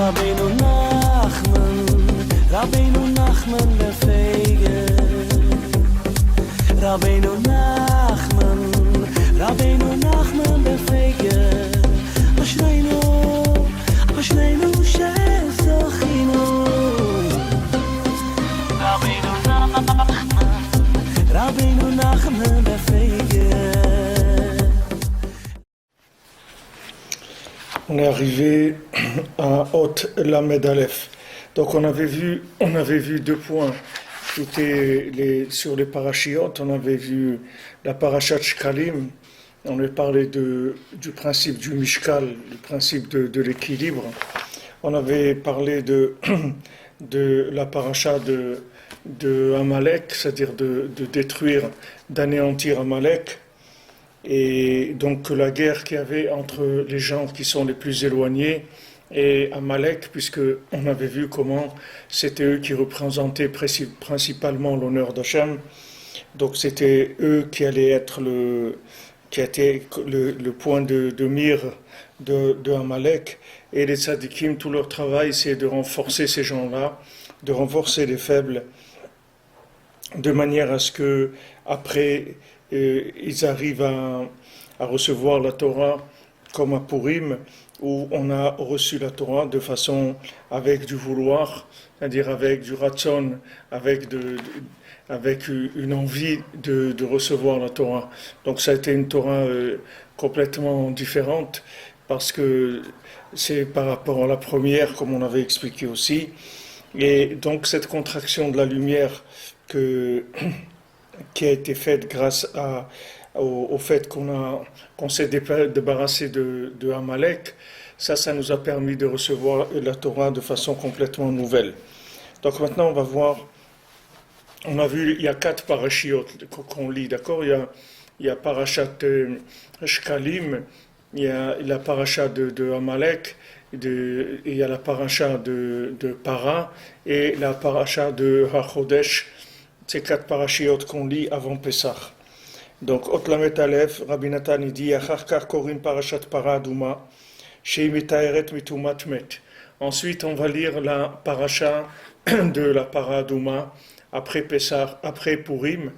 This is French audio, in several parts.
Rabbeinu Nachman, Rabbeinu Nachman befeige. Rabbeinu Nachman, Rabbeinu Nachman befeige. Ashneinu, Ashneinu shezochinu. Rabbeinu Nachman, Rabbeinu Nachman befeige. On est arrivé à Hot Lamed Aleph. Donc on avait vu 2 points. Sur les parachiotes, on avait vu la parachat Shkalim. On avait parlé du principe du Mishkal, du principe de l'équilibre. On avait parlé de la paracha de Amalek, c'est-à-dire de détruire, d'anéantir Amalek. Et donc la guerre qu'il y avait entre les gens qui sont les plus éloignés et Amalek, puisque on avait vu comment c'était eux qui représentaient principalement l'honneur d'Hachem. Donc c'était eux qui allaient être le point de mire de Amalek. Et les tzadikim, tout leur travail, c'est de renforcer ces gens-là, de renforcer les faibles, de manière à ce que après ils arrivent à recevoir la Torah comme à Purim, où on a reçu la Torah de façon avec du vouloir, c'est-à-dire avec du ratson, avec une envie de recevoir la Torah. Donc ça a été une Torah complètement différente, parce que c'est par rapport à la première, comme on avait expliqué aussi. Et donc cette contraction de la lumière qui a été faite grâce au fait qu'on s'est débarrassé de Amalek, ça nous a permis de recevoir la Torah de façon complètement nouvelle. Donc maintenant on va voir, on a vu, il y a 4 parachiotes qu'on lit, d'accord? Il y a parachat Shkalim, il y a la paracha de Amalek, il y a la paracha de Para et la paracha de HaChodesh. Ces 4 parachiotes qu'on lit avant Pessah. Donc, Hot Lamed Aleph, Rabbi Nathan dit, Achar kar korim parashat Para Aduma, shei mitaeret mitumat met. Ensuite, on va lire la paracha de la Para Aduma, après Pessah, après Purim.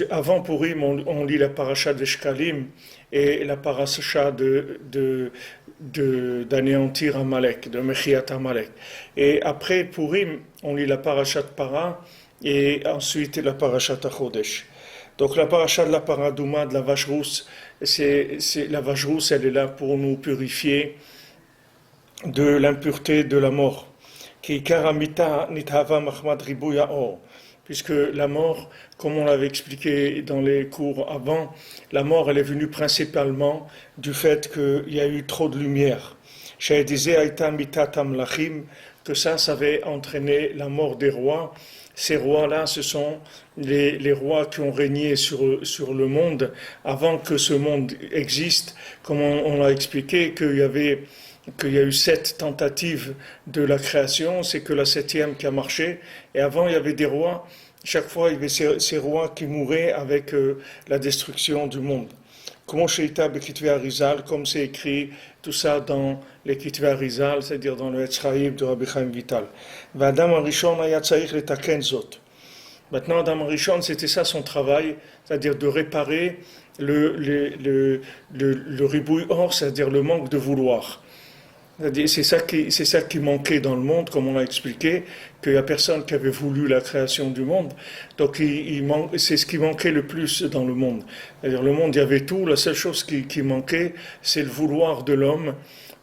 Avant Purim, on lit la paracha de Shkalim et la paracha d'anéantir Amalek, de Mechiat Amalek. Et après Purim, on lit la paracha de Para, et ensuite la parachat HaChodesh. Donc la paracha de la Paradouma, de la vache rousse, la vache rousse, elle est là pour nous purifier de l'impureté de la mort. Ki karamita nithava mahmad ribuya or. Puisque la mort, comme on l'avait expliqué dans les cours avant, la mort elle est venue principalement du fait qu'il y a eu trop de lumière. Chez disait Aïta mitatam lachim, que ça avait entraîné la mort des rois. Ces rois-là, ce sont les rois qui ont régné sur le monde avant que ce monde existe, comme on l'a expliqué, qu'il y a eu 7 tentatives de la création, c'est que la 7e qui a marché, et avant il y avait des rois, chaque fois il y avait ces rois qui mouraient avec la destruction du monde. Comme c'est écrit tout ça dans les Kitvei Arizal, c'est-à-dire dans le Etz Chaim de Rabbi Chaim Vital. Adam Arishon aya tzarich letaken zot. Maintenant, Adam Arishon, c'était ça son travail, c'est-à-dire de réparer le ribouille or, c'est-à-dire le manque de vouloir. C'est ça qui manquait dans le monde, comme on l'a expliqué, qu'il n'y a personne qui avait voulu la création du monde. Donc c'est ce qui manquait le plus dans le monde. C'est-à-dire le monde, il y avait tout, la seule chose qui manquait, c'est le vouloir de l'homme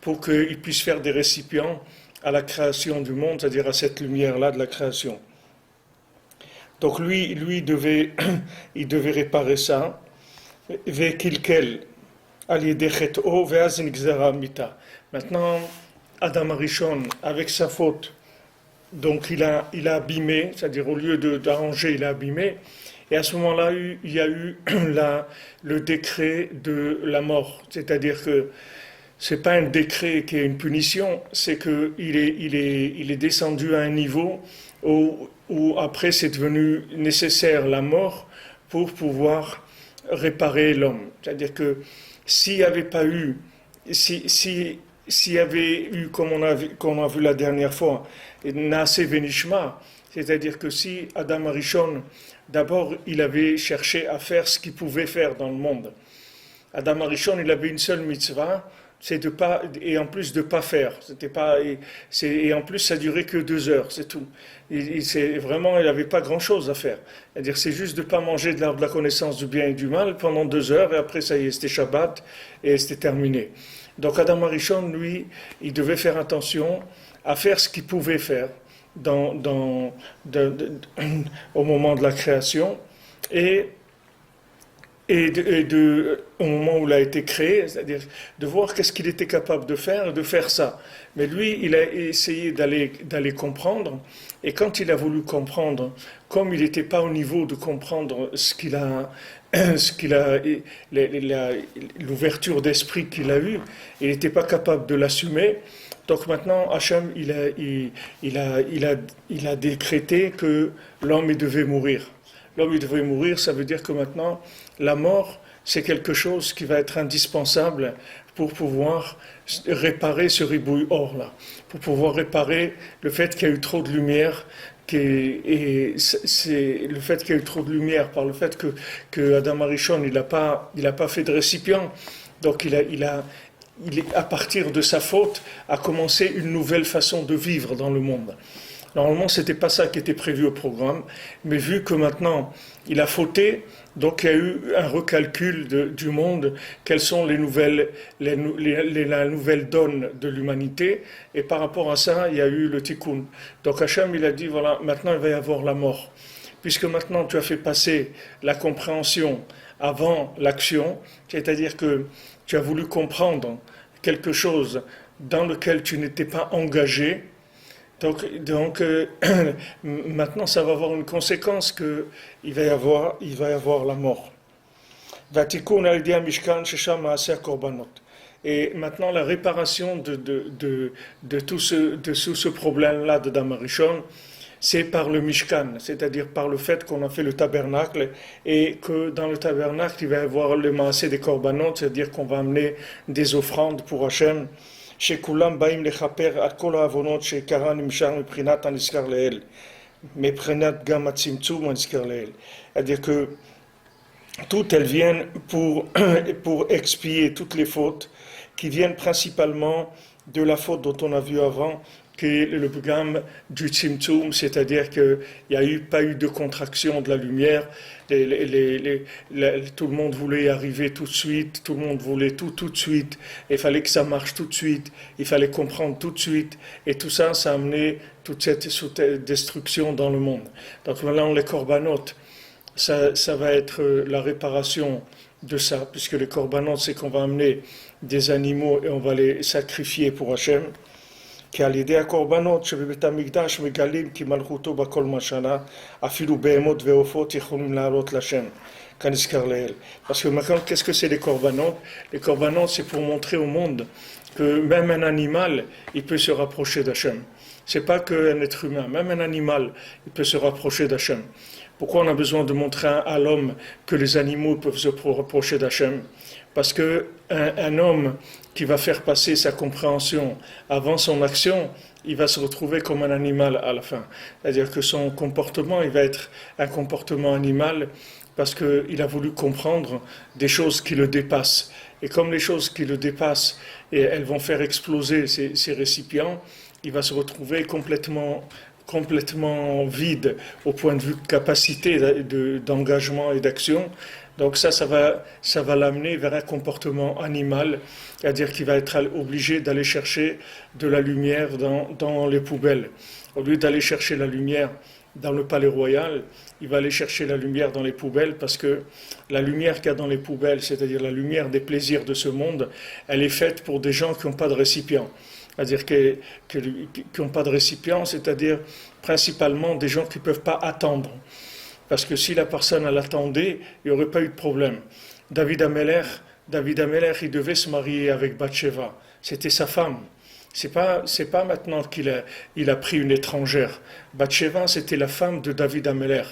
pour qu'il puisse faire des récipients à la création du monde, c'est-à-dire à cette lumière-là de la création. Donc lui, il devait réparer ça. Ve'kilkel al yedei chet'o ve'az nigzara mita. Maintenant, Adam Arishon, avec sa faute, donc il a abîmé, c'est-à-dire au lieu d'arranger, il a abîmé, et à ce moment-là, il y a eu le décret de la mort, c'est-à-dire que c'est pas un décret qui est une punition, c'est qu'il est descendu à un niveau où après c'est devenu nécessaire la mort pour pouvoir réparer l'homme. C'est-à-dire que s'il n'y avait pas eu, si s'il y avait eu, comme on a vu la dernière fois, Naase Venishma, c'est-à-dire que si Adam Arishon, d'abord, il avait cherché à faire ce qu'il pouvait faire dans le monde. Adam Arishon, il avait une seule mitzvah, c'est de pas, et en plus de pas faire. C'était pas, et en plus, ça durait que 2 heures, c'est tout. Vraiment, il n'avait pas grand-chose à faire. C'est-à-dire, c'est juste de pas manger de l'arbre de la connaissance du bien et du mal pendant 2 heures, et après, ça y est, c'était Shabbat, et c'était terminé. Donc, Adam Arishon, lui, il devait faire attention à faire ce qu'il pouvait faire au moment de la création, au moment où il a été créé, c'est-à-dire de voir qu'est-ce qu'il était capable de faire ça. Mais lui, il a essayé d'aller comprendre, et quand il a voulu comprendre, comme il n'était pas au niveau de comprendre l'ouverture d'esprit qu'il a eue, il n'était pas capable de l'assumer. Donc maintenant, Hachem, il a décrété que l'homme devait mourir. L'homme il devait mourir, ça veut dire que maintenant, la mort, c'est quelque chose qui va être indispensable pour pouvoir réparer ce ribouille or-là, pour pouvoir réparer le fait qu'il y a eu trop de lumière, et c'est le fait qu'il y a eu trop de lumière par le fait que Adam Arishon, il n'a pas fait de récipient, donc à partir de sa faute, a commencé une nouvelle façon de vivre dans le monde. Normalement, ce n'était pas ça qui était prévu au programme, mais vu que maintenant, il a fauté, donc il y a eu un recalcul du monde, quelles sont la nouvelle donne de l'humanité, et par rapport à ça, il y a eu le tikkun. Donc Hachem, il a dit, voilà, maintenant il va y avoir la mort. Puisque maintenant tu as fait passer la compréhension avant l'action, c'est-à-dire que tu as voulu comprendre quelque chose dans lequel tu n'étais pas engagé. Donc maintenant, ça va avoir une conséquence qu'il va y avoir la mort. Et maintenant, la réparation de tout ce problème-là de Adam Arishon, c'est par le Mishkan, c'est-à-dire par le fait qu'on a fait le tabernacle, et que dans le tabernacle, il va y avoir le maaseh des korbanot, c'est-à-dire qu'on va amener des offrandes pour Hachem. שכולם באים לכפר על כל העוונות שעיקרה נמשך מבחינת הנזכר לאל, מבחינת גם הצמצום הנזכר לאל. C'est-à-dire que toutes elles viennent pour expier toutes les fautes qui viennent principalement de la faute dont on a vu avant, qui est le gamme du tzimtzum, c'est-à-dire qu'il n'y a pas eu de contraction de la lumière, tout le monde voulait y arriver tout de suite, tout le monde voulait tout de suite, il fallait que ça marche tout de suite, il fallait comprendre tout de suite, et tout ça, ça a amené toute cette destruction dans le monde. Donc maintenant, les corbanotes, ça va être la réparation de ça, puisque les corbanotes, c'est qu'on va amener des animaux et on va les sacrifier pour Hachem. כי על ידי הקורבנות שבבית המקדש מגלים כי מלכותו בכל משנה, אפילו בהמות ועופות יכולים לעלות לשם, כנזכר לאל. Parce que maintenant, qu'est-ce que c'est les corbanotes? Les corbanotes, c'est pour montrer au monde que même un animal, il peut se rapprocher d'Hachem. C'est pas qu'un être humain, même un animal, il peut se rapprocher d'Hachem. Pourquoi on a besoin de montrer à l'homme que les animaux peuvent se rapprocher d'Hachem? Parce qu'un homme qui va faire passer sa compréhension avant son action, il va se retrouver comme un animal à la fin. C'est-à-dire que son comportement, il va être un comportement animal parce qu'il a voulu comprendre des choses qui le dépassent. Et comme les choses qui le dépassent, et elles vont faire exploser ces récipients, il va se retrouver complètement vide au point de vue de capacité d'engagement et d'action. Donc ça va l'amener vers un comportement animal, c'est-à-dire qu'il va être obligé d'aller chercher de la lumière dans les poubelles. Au lieu d'aller chercher la lumière dans le palais royal, il va aller chercher la lumière dans les poubelles, parce que la lumière qu'il y a dans les poubelles, c'est-à-dire la lumière des plaisirs de ce monde, elle est faite pour des gens qui n'ont pas de récipient. C'est-à-dire qui n'ont pas de récipient, c'est-à-dire principalement des gens qui ne peuvent pas attendre. Parce que si la personne elle attendait, il n'y aurait pas eu de problème. David Ameler, il devait se marier avec Bathsheba. C'était sa femme. C'est pas maintenant qu'il a pris une étrangère. Bathsheba, c'était la femme de David Ameler.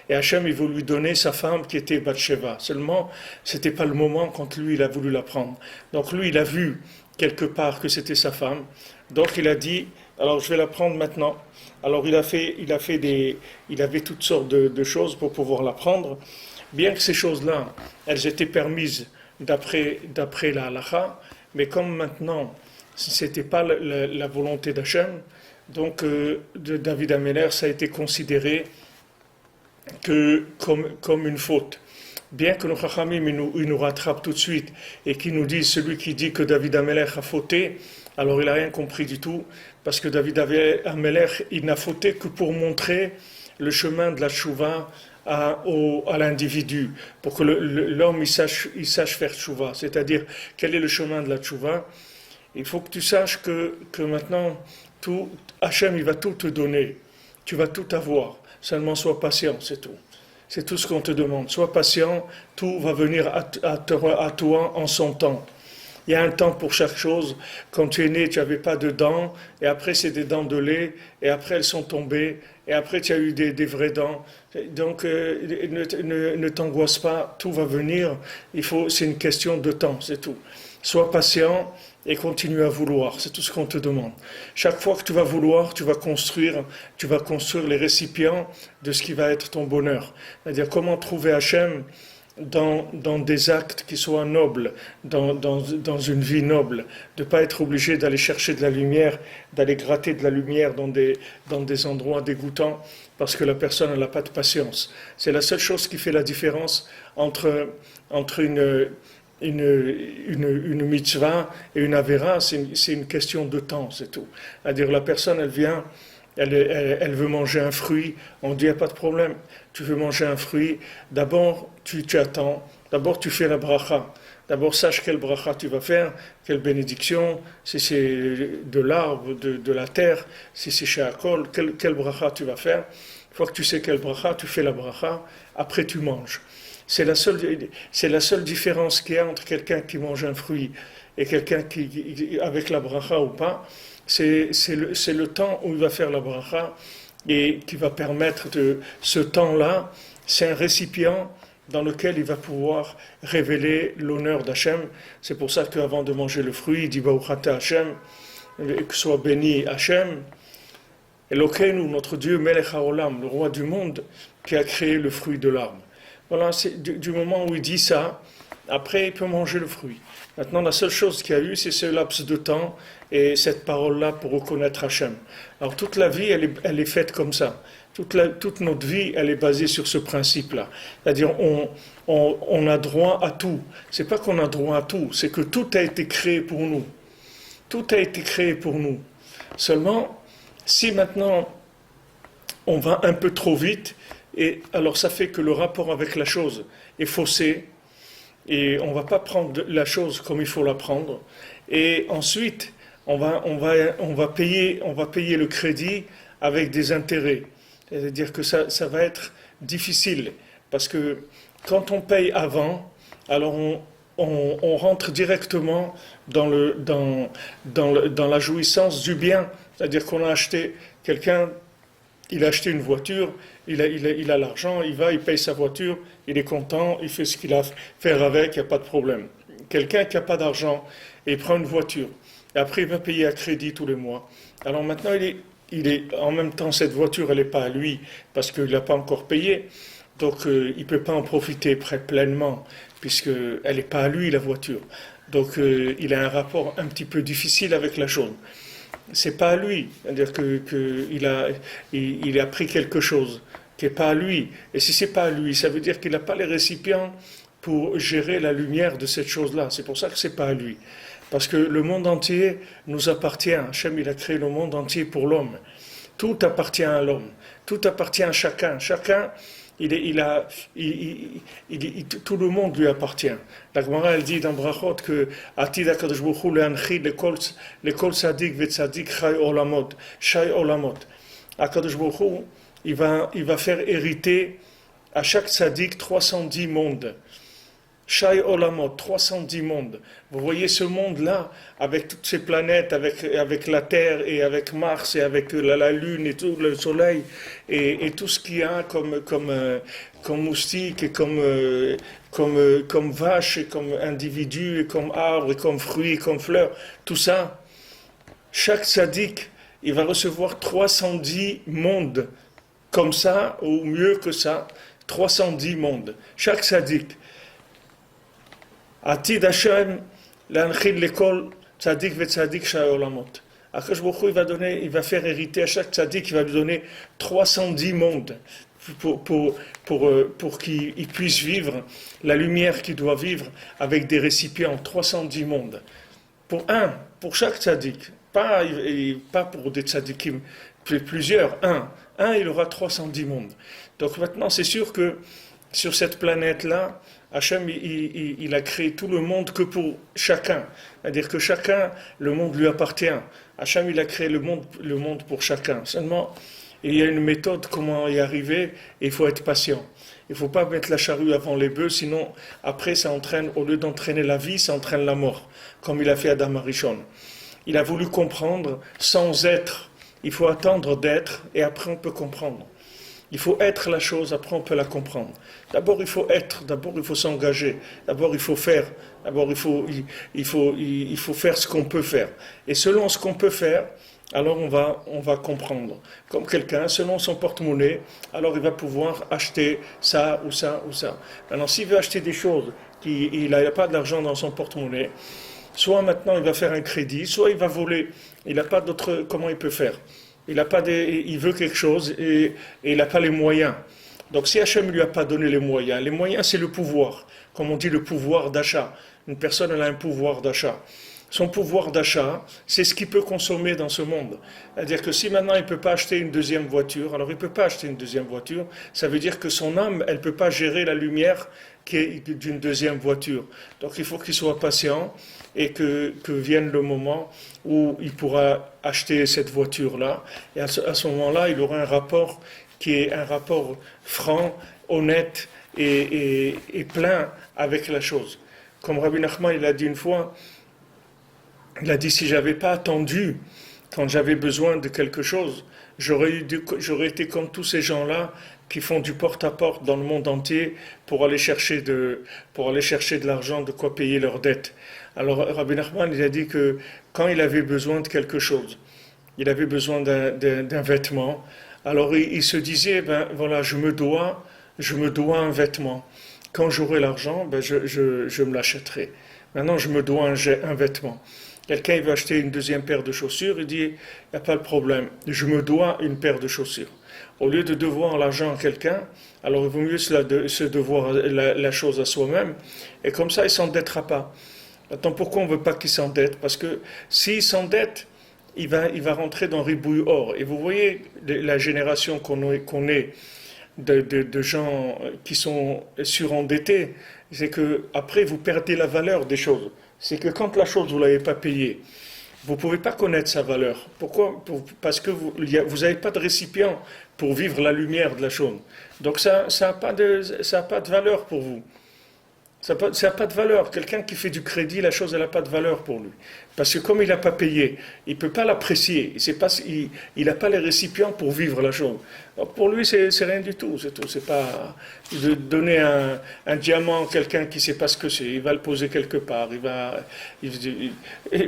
Et Hachem, il voulait lui donner sa femme qui était Bathsheba. Seulement, c'était pas le moment quand lui, il a voulu la prendre. Donc lui, il a vu quelque part que c'était sa femme. Donc il a dit, alors je vais la prendre maintenant. Alors il avait toutes sortes de choses pour pouvoir la prendre. Bien que ces choses-là, elles étaient permises d'après la halakha, mais comme maintenant, ce n'était pas la volonté d'Hachem, donc de David Ameler, ça a été considéré comme une faute. Bien que nos Chachamim ils nous rattrapent tout de suite et qu'ils nous disent celui qui dit que David Ameler a fauté, alors il n'a rien compris du tout, parce que David Ameler il n'a fauté que pour montrer le chemin de la tchouva à l'individu, pour que l'homme il sache faire tchouva, c'est-à-dire quel est le chemin de la tchouva. Il faut que tu saches que maintenant Hachem il va tout te donner, tu vas tout avoir, seulement sois patient, c'est tout. C'est tout ce qu'on te demande. Sois patient, tout va venir à toi en son temps. Il y a un temps pour chaque chose. Quand tu es né, tu n'avais pas de dents, et après c'est des dents de lait, et après elles sont tombées, et après tu as eu des vraies dents. Donc ne t'angoisse pas, tout va venir. C'est une question de temps, c'est tout. Sois patient et continue à vouloir, c'est tout ce qu'on te demande. Chaque fois que tu vas vouloir, tu vas construire les récipients de ce qui va être ton bonheur. C'est-à-dire comment trouver Hachem dans des actes qui soient nobles, dans une vie noble, de ne pas être obligé d'aller chercher de la lumière, d'aller gratter de la lumière dans des endroits dégoûtants, parce que la personne n'a pas de patience. C'est la seule chose qui fait la différence entre une mitzvah et une avéra, c'est une question de temps, c'est tout. C'est-à-dire la personne, elle vient, elle veut manger un fruit, on dit il n'y a pas de problème, tu veux manger un fruit, d'abord tu attends, d'abord tu fais la bracha, d'abord sache quelle bracha tu vas faire, quelle bénédiction, si c'est de l'arbre, de la terre, si c'est chez Akol, quelle bracha tu vas faire. Une fois que tu sais quelle bracha, tu fais la bracha, après tu manges. C'est la seule différence qu'il y a entre quelqu'un qui mange un fruit et quelqu'un qui avec la bracha ou pas. C'est le temps où il va faire la bracha et qui va permettre ce temps-là, c'est un récipient dans lequel il va pouvoir révéler l'honneur d'Hachem. C'est pour ça qu'avant de manger le fruit, il dit Baruch Ata Hachem, que soit béni Hachem, Elokeinu, notre Dieu, Melech HaOlam, le roi du monde, qui a créé le fruit de l'arbre. Voilà, c'est du moment où il dit ça, après il peut manger le fruit. Maintenant, la seule chose qu'il y a eu, c'est ce laps de temps et cette parole-là pour reconnaître Hachem. Alors toute la vie, elle est faite comme ça. Toute notre vie, elle est basée sur ce principe-là. C'est-à-dire, on a droit à tout. C'est pas qu'on a droit à tout, c'est que tout a été créé pour nous. Tout a été créé pour nous. Seulement, si maintenant on va un peu trop vite, et alors ça fait que le rapport avec la chose est faussé, et on ne va pas prendre la chose comme il faut la prendre, et ensuite on va payer le crédit avec des intérêts. C'est-à-dire que ça va être difficile, parce que quand on paye avant, alors on rentre directement dans la jouissance du bien. C'est-à-dire qu'on a acheté, quelqu'un, il a acheté une voiture, il a l'argent, il paye sa voiture, il est content, il fait ce qu'il a à faire avec, il n'y a pas de problème. Quelqu'un qui n'a pas d'argent, et il prend une voiture, et après il va payer à crédit tous les mois. Alors maintenant, en même temps, cette voiture, elle n'est pas à lui, parce qu'il n'a pas encore payé, donc il ne peut pas en profiter pleinement, puisqu'elle n'est pas à lui, la voiture. Donc il a un rapport un petit peu difficile avec la chose. C'est pas à lui, c'est-à-dire qu'il a pris quelque chose qui n'est pas à lui. Et si c'est pas à lui, ça veut dire qu'il n'a pas les récipients pour gérer la lumière de cette chose-là. C'est pour ça que c'est pas à lui. Parce que le monde entier nous appartient. Hachem, il a créé le monde entier pour l'homme. Tout appartient à l'homme. Tout appartient à chacun. Chacun, tout le monde lui appartient. La Gemara, elle dit dans Brachot que Atid HaKadosh Baruch Hu le'anchi lekol tzadik ve'tzadik chay olamot. HaKadosh Baruch Hu, il va faire hériter à chaque tzadik 310 mondes. Shai Olamot, 310 mondes. Vous voyez ce monde-là, avec toutes ces planètes, avec la Terre et avec Mars et avec la Lune et tout, le Soleil et tout ce qu'il y a comme moustiques et comme vaches et comme individus et comme arbres et comme fruits et comme fleurs. Tout ça, chaque tzaddik, il va recevoir 310 mondes comme ça, ou mieux que ça, 310 mondes. Chaque tzaddik. Atid Hashem, l'anchid l'école, tzaddik ve tzaddik shai olamot. Akash Baruch Hu, il va faire hériter à chaque tzaddik, il va lui donner 310 mondes pour qu'il puisse vivre la lumière qu'il doit vivre avec des récipients, 310 mondes. Pour chaque tzaddik, pas pour des tzaddikim, plusieurs, un, il aura 310 mondes. Donc maintenant, c'est sûr que sur cette planète-là, Hachem, il a créé tout le monde que pour chacun. C'est-à-dire que chacun, le monde lui appartient. Hachem, il a créé le monde pour chacun. Seulement, il y a une méthode comment y arriver, et il faut être patient. Il ne faut pas mettre la charrue avant les bœufs, sinon, après, ça entraîne, au lieu d'entraîner la vie, ça entraîne la mort, comme il a fait Adam Arishon. Il a voulu comprendre sans être. Il faut attendre d'être, et après on peut comprendre. Il faut être la chose, après on peut la comprendre. D'abord il faut être, d'abord il faut s'engager, d'abord il faut faire, d'abord il faut faire ce qu'on peut faire. Et selon ce qu'on peut faire, alors on va comprendre. Comme quelqu'un, selon son porte-monnaie, alors il va pouvoir acheter ça ou ça ou ça. Maintenant s'il veut acheter des choses, il n'a pas d'argent dans son porte-monnaie, soit maintenant il va faire un crédit, soit il va voler. Il n'a pas d'autre, comment il peut faire? Il veut quelque chose et il n'a pas les moyens. Donc si Hachem ne lui a pas donné les moyens c'est le pouvoir. Comme on dit, le pouvoir d'achat. Une personne, elle a un pouvoir d'achat. Son pouvoir d'achat, c'est ce qu'il peut consommer dans ce monde. C'est-à-dire que si maintenant il ne peut pas acheter une deuxième voiture, alors il ne peut pas acheter une deuxième voiture, ça veut dire que son âme, elle ne peut pas gérer la lumière qui est d'une deuxième voiture. Donc il faut qu'il soit patient et que vienne le moment où il pourra acheter cette voiture-là. Et à ce moment-là, il aura un rapport qui est un rapport franc, honnête et plein avec la chose. Comme Rabbi Nachman, il a dit une fois, il a dit, si je n'avais pas attendu quand j'avais besoin de quelque chose, j'aurais été comme tous ces gens-là qui font du porte-à-porte dans le monde entier pour aller chercher de l'argent, de quoi payer leurs dettes. Alors Rabbi Nachman, il a dit que quand il avait besoin de quelque chose, il avait besoin d'un vêtement, alors il se disait, ben voilà, je me dois un vêtement. Quand j'aurai l'argent, ben je me l'achèterai. Maintenant, je me dois un vêtement. Quelqu'un il veut acheter une deuxième paire de chaussures, il dit, il n'y a pas de problème, je me dois une paire de chaussures. Au lieu de devoir l'argent à quelqu'un, alors il vaut mieux se devoir la chose à soi-même, et comme ça il ne s'endettera pas. Attends, pourquoi on ne veut pas qu'il s'endette? Parce que s'il s'endette, il va rentrer dans ribouille or. Et vous voyez la génération qu'on est de gens qui sont surendettés, c'est que après vous perdez la valeur des choses. C'est que quand la chose vous ne l'avez pas payée, vous ne pouvez pas connaître sa valeur. Pourquoi? Parce que vous n'avez pas de récipient pour vivre la lumière de la chose. Donc ça n'a pas de valeur pour vous. Ça n'a pas de valeur. Quelqu'un qui fait du crédit, la chose, elle n'a pas de valeur pour lui. Parce que comme il n'a pas payé, il ne peut pas l'apprécier. Il n'a pas les récipients pour vivre la chose. Donc pour lui, c'est rien du tout. C'est tout. C'est pas de donner un diamant à quelqu'un qui ne sait pas ce que c'est. Il va le poser quelque part.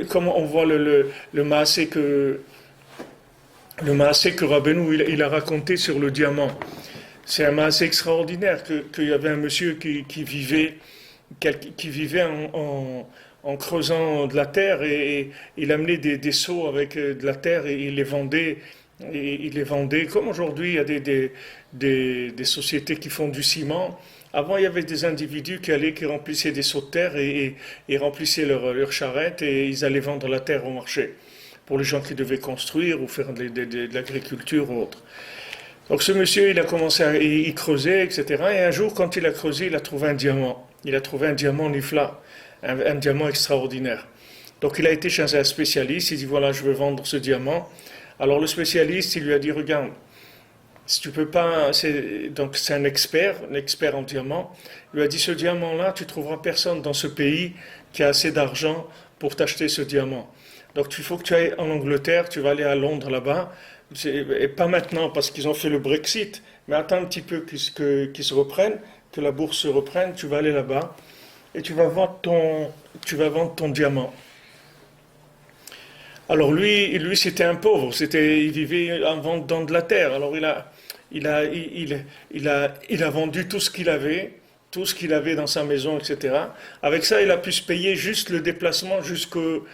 Comme on voit le maasé que Rabbeinu il a raconté sur le diamant. C'est un maasé extraordinaire qu'il y avait un monsieur qui vivait en creusant de la terre et il amenait des seaux avec de la terre et il les vendait. Et il les vendait. Comme aujourd'hui, il y a des sociétés qui font du ciment. Avant, il y avait des individus qui remplissaient des seaux de terre et remplissaient leur charrette et ils allaient vendre la terre au marché pour les gens qui devaient construire ou faire de l'agriculture ou autre. Donc ce monsieur, il a commencé à y creuser, etc. Et un jour, quand il a creusé, il a trouvé un diamant. Il a trouvé un diamant nifla, un diamant extraordinaire. Donc il a été chez un spécialiste, il dit voilà, je veux vendre ce diamant. Alors le spécialiste, il lui a dit regarde, Si tu peux pas, donc c'est un expert en diamants. Il lui a dit ce diamant-là, tu trouveras personne dans ce pays qui a assez d'argent pour t'acheter ce diamant. Donc il faut que tu ailles en Angleterre, tu vas aller à Londres là-bas, et pas maintenant parce qu'ils ont fait le Brexit, mais attends un petit peu qu'ils se reprennent, que la bourse se reprenne, tu vas aller là-bas et tu vas vendre ton diamant. Alors lui c'était un pauvre, il vivait en vendant de la terre. Alors il a vendu tout ce qu'il avait dans sa maison, etc. Avec ça, il a pu se payer juste le déplacement jusqu'au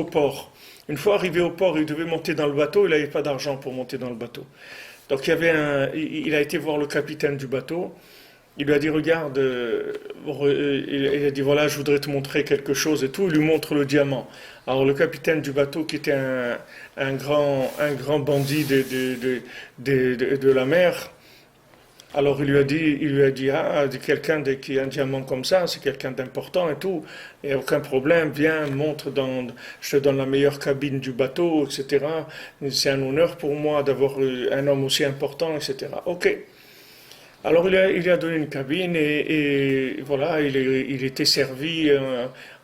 port. Une fois arrivé au port, il devait monter dans le bateau, il n'avait pas d'argent pour monter dans le bateau. Donc il a été voir le capitaine du bateau. Il lui a dit, regarde, il a dit, voilà, je voudrais te montrer quelque chose et tout. Il lui montre le diamant. Alors le capitaine du bateau, qui était un grand bandit de la mer, alors il lui a dit, ah, qui a un diamant comme ça, c'est quelqu'un d'important et tout. Il n'y a aucun problème, viens, je te donne la meilleure cabine du bateau, etc. C'est un honneur pour moi d'avoir un homme aussi important, etc. Ok. Alors il lui a donné une cabine et voilà, il était servi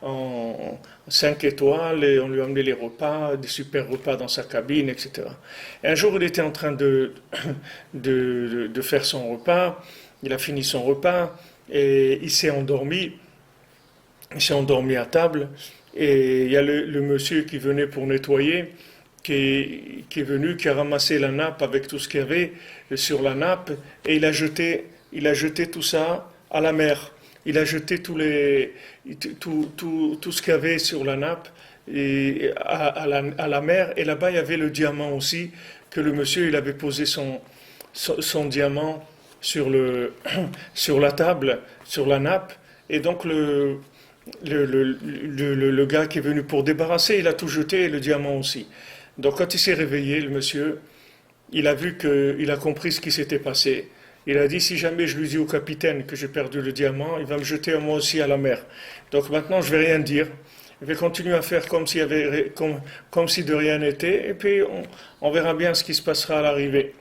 en 5 étoiles et on lui a amené les repas, des super repas dans sa cabine, etc. Et un jour il était en train de faire son repas, il a fini son repas et il s'est endormi à table et il y a le monsieur qui venait pour nettoyer qui est venu, qui a ramassé la nappe avec tout ce qu'il y avait sur la nappe et il a jeté tout ça à la mer. Il a jeté tout ce qu'il y avait sur la nappe à la mer et là-bas il y avait le diamant aussi que le monsieur il avait posé son diamant sur la table, sur la nappe et donc le gars qui est venu pour débarrasser, il a tout jeté et le diamant aussi. Donc quand il s'est réveillé, le monsieur, il a compris ce qui s'était passé. Il a dit, si jamais je lui dis au capitaine que j'ai perdu le diamant, il va me jeter moi aussi à la mer. Donc maintenant, je vais rien dire. Je vais continuer à faire comme si de rien n'était, et puis on verra bien ce qui se passera à l'arrivée.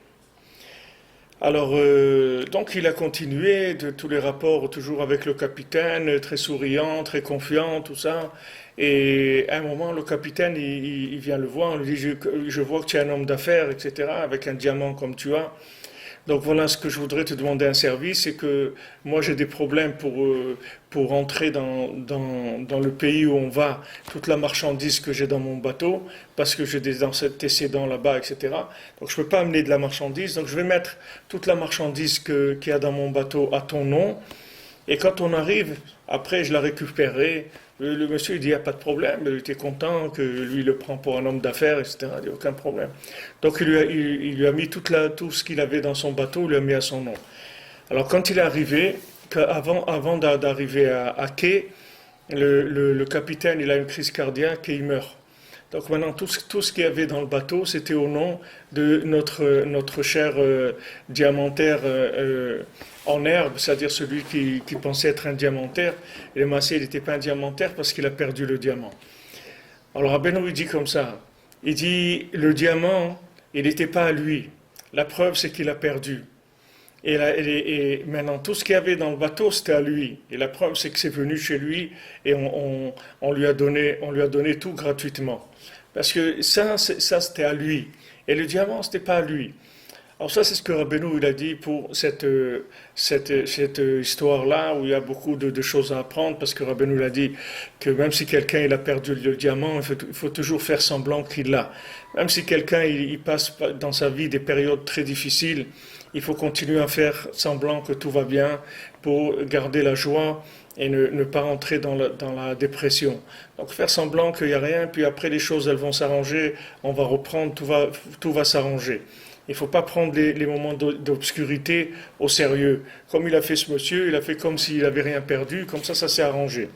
Alors, donc il a continué de tous les rapports, toujours avec le capitaine, très souriant, très confiant, tout ça. Et à un moment, le capitaine, il vient le voir, il lui dit, je vois que tu es un homme d'affaires, etc., avec un diamant comme tu as. Donc voilà ce que je voudrais te demander un service, c'est que moi j'ai des problèmes pour entrer dans le pays où on va, toute la marchandise que j'ai dans mon bateau, parce que j'ai des antécédents là-bas, etc. Donc je ne peux pas amener de la marchandise, donc je vais mettre toute la marchandise qu'il y a dans mon bateau à ton nom, et quand on arrive, après je la récupérerai. Le monsieur il dit, il n'y a pas de problème, il était content que lui le prend pour un homme d'affaires, etc. Il dit, aucun problème. Donc il lui a mis tout ce qu'il avait dans son bateau, il lui a mis à son nom. Alors quand il est arrivé, avant d'arriver à quai, le capitaine il a une crise cardiaque et il meurt. Donc maintenant tout ce qu'il y avait dans le bateau, c'était au nom de notre cher diamantaire en herbe, c'est-à-dire celui qui pensait être un diamantaire. Et le Massé, il n'était pas un diamantaire parce qu'il a perdu le diamant. Alors Rabbeinu, il dit comme ça, il dit, le diamant, il n'était pas à lui. La preuve, c'est qu'il a perdu. Et maintenant, tout ce qu'il y avait dans le bateau, c'était à lui. Et la preuve, c'est que c'est venu chez lui et on lui a donné tout gratuitement. Parce que ça c'était à lui. Et le diamant, c'était pas à lui. Alors ça, c'est ce que Rabbeinu il a dit pour cette histoire-là, où il y a beaucoup de choses à apprendre, parce que Rabbeinu il a dit que même si quelqu'un il a perdu le diamant, il faut toujours faire semblant qu'il l'a. Même si quelqu'un il passe dans sa vie des périodes très difficiles, il faut continuer à faire semblant que tout va bien pour garder la joie et ne pas rentrer dans la dépression. Donc faire semblant qu'il n'y a rien, puis après les choses elles vont s'arranger, on va reprendre, tout va s'arranger. Il ne faut pas prendre les moments d'obscurité au sérieux. Comme il a fait ce monsieur, il a fait comme s'il n'avait rien perdu, comme ça s'est arrangé.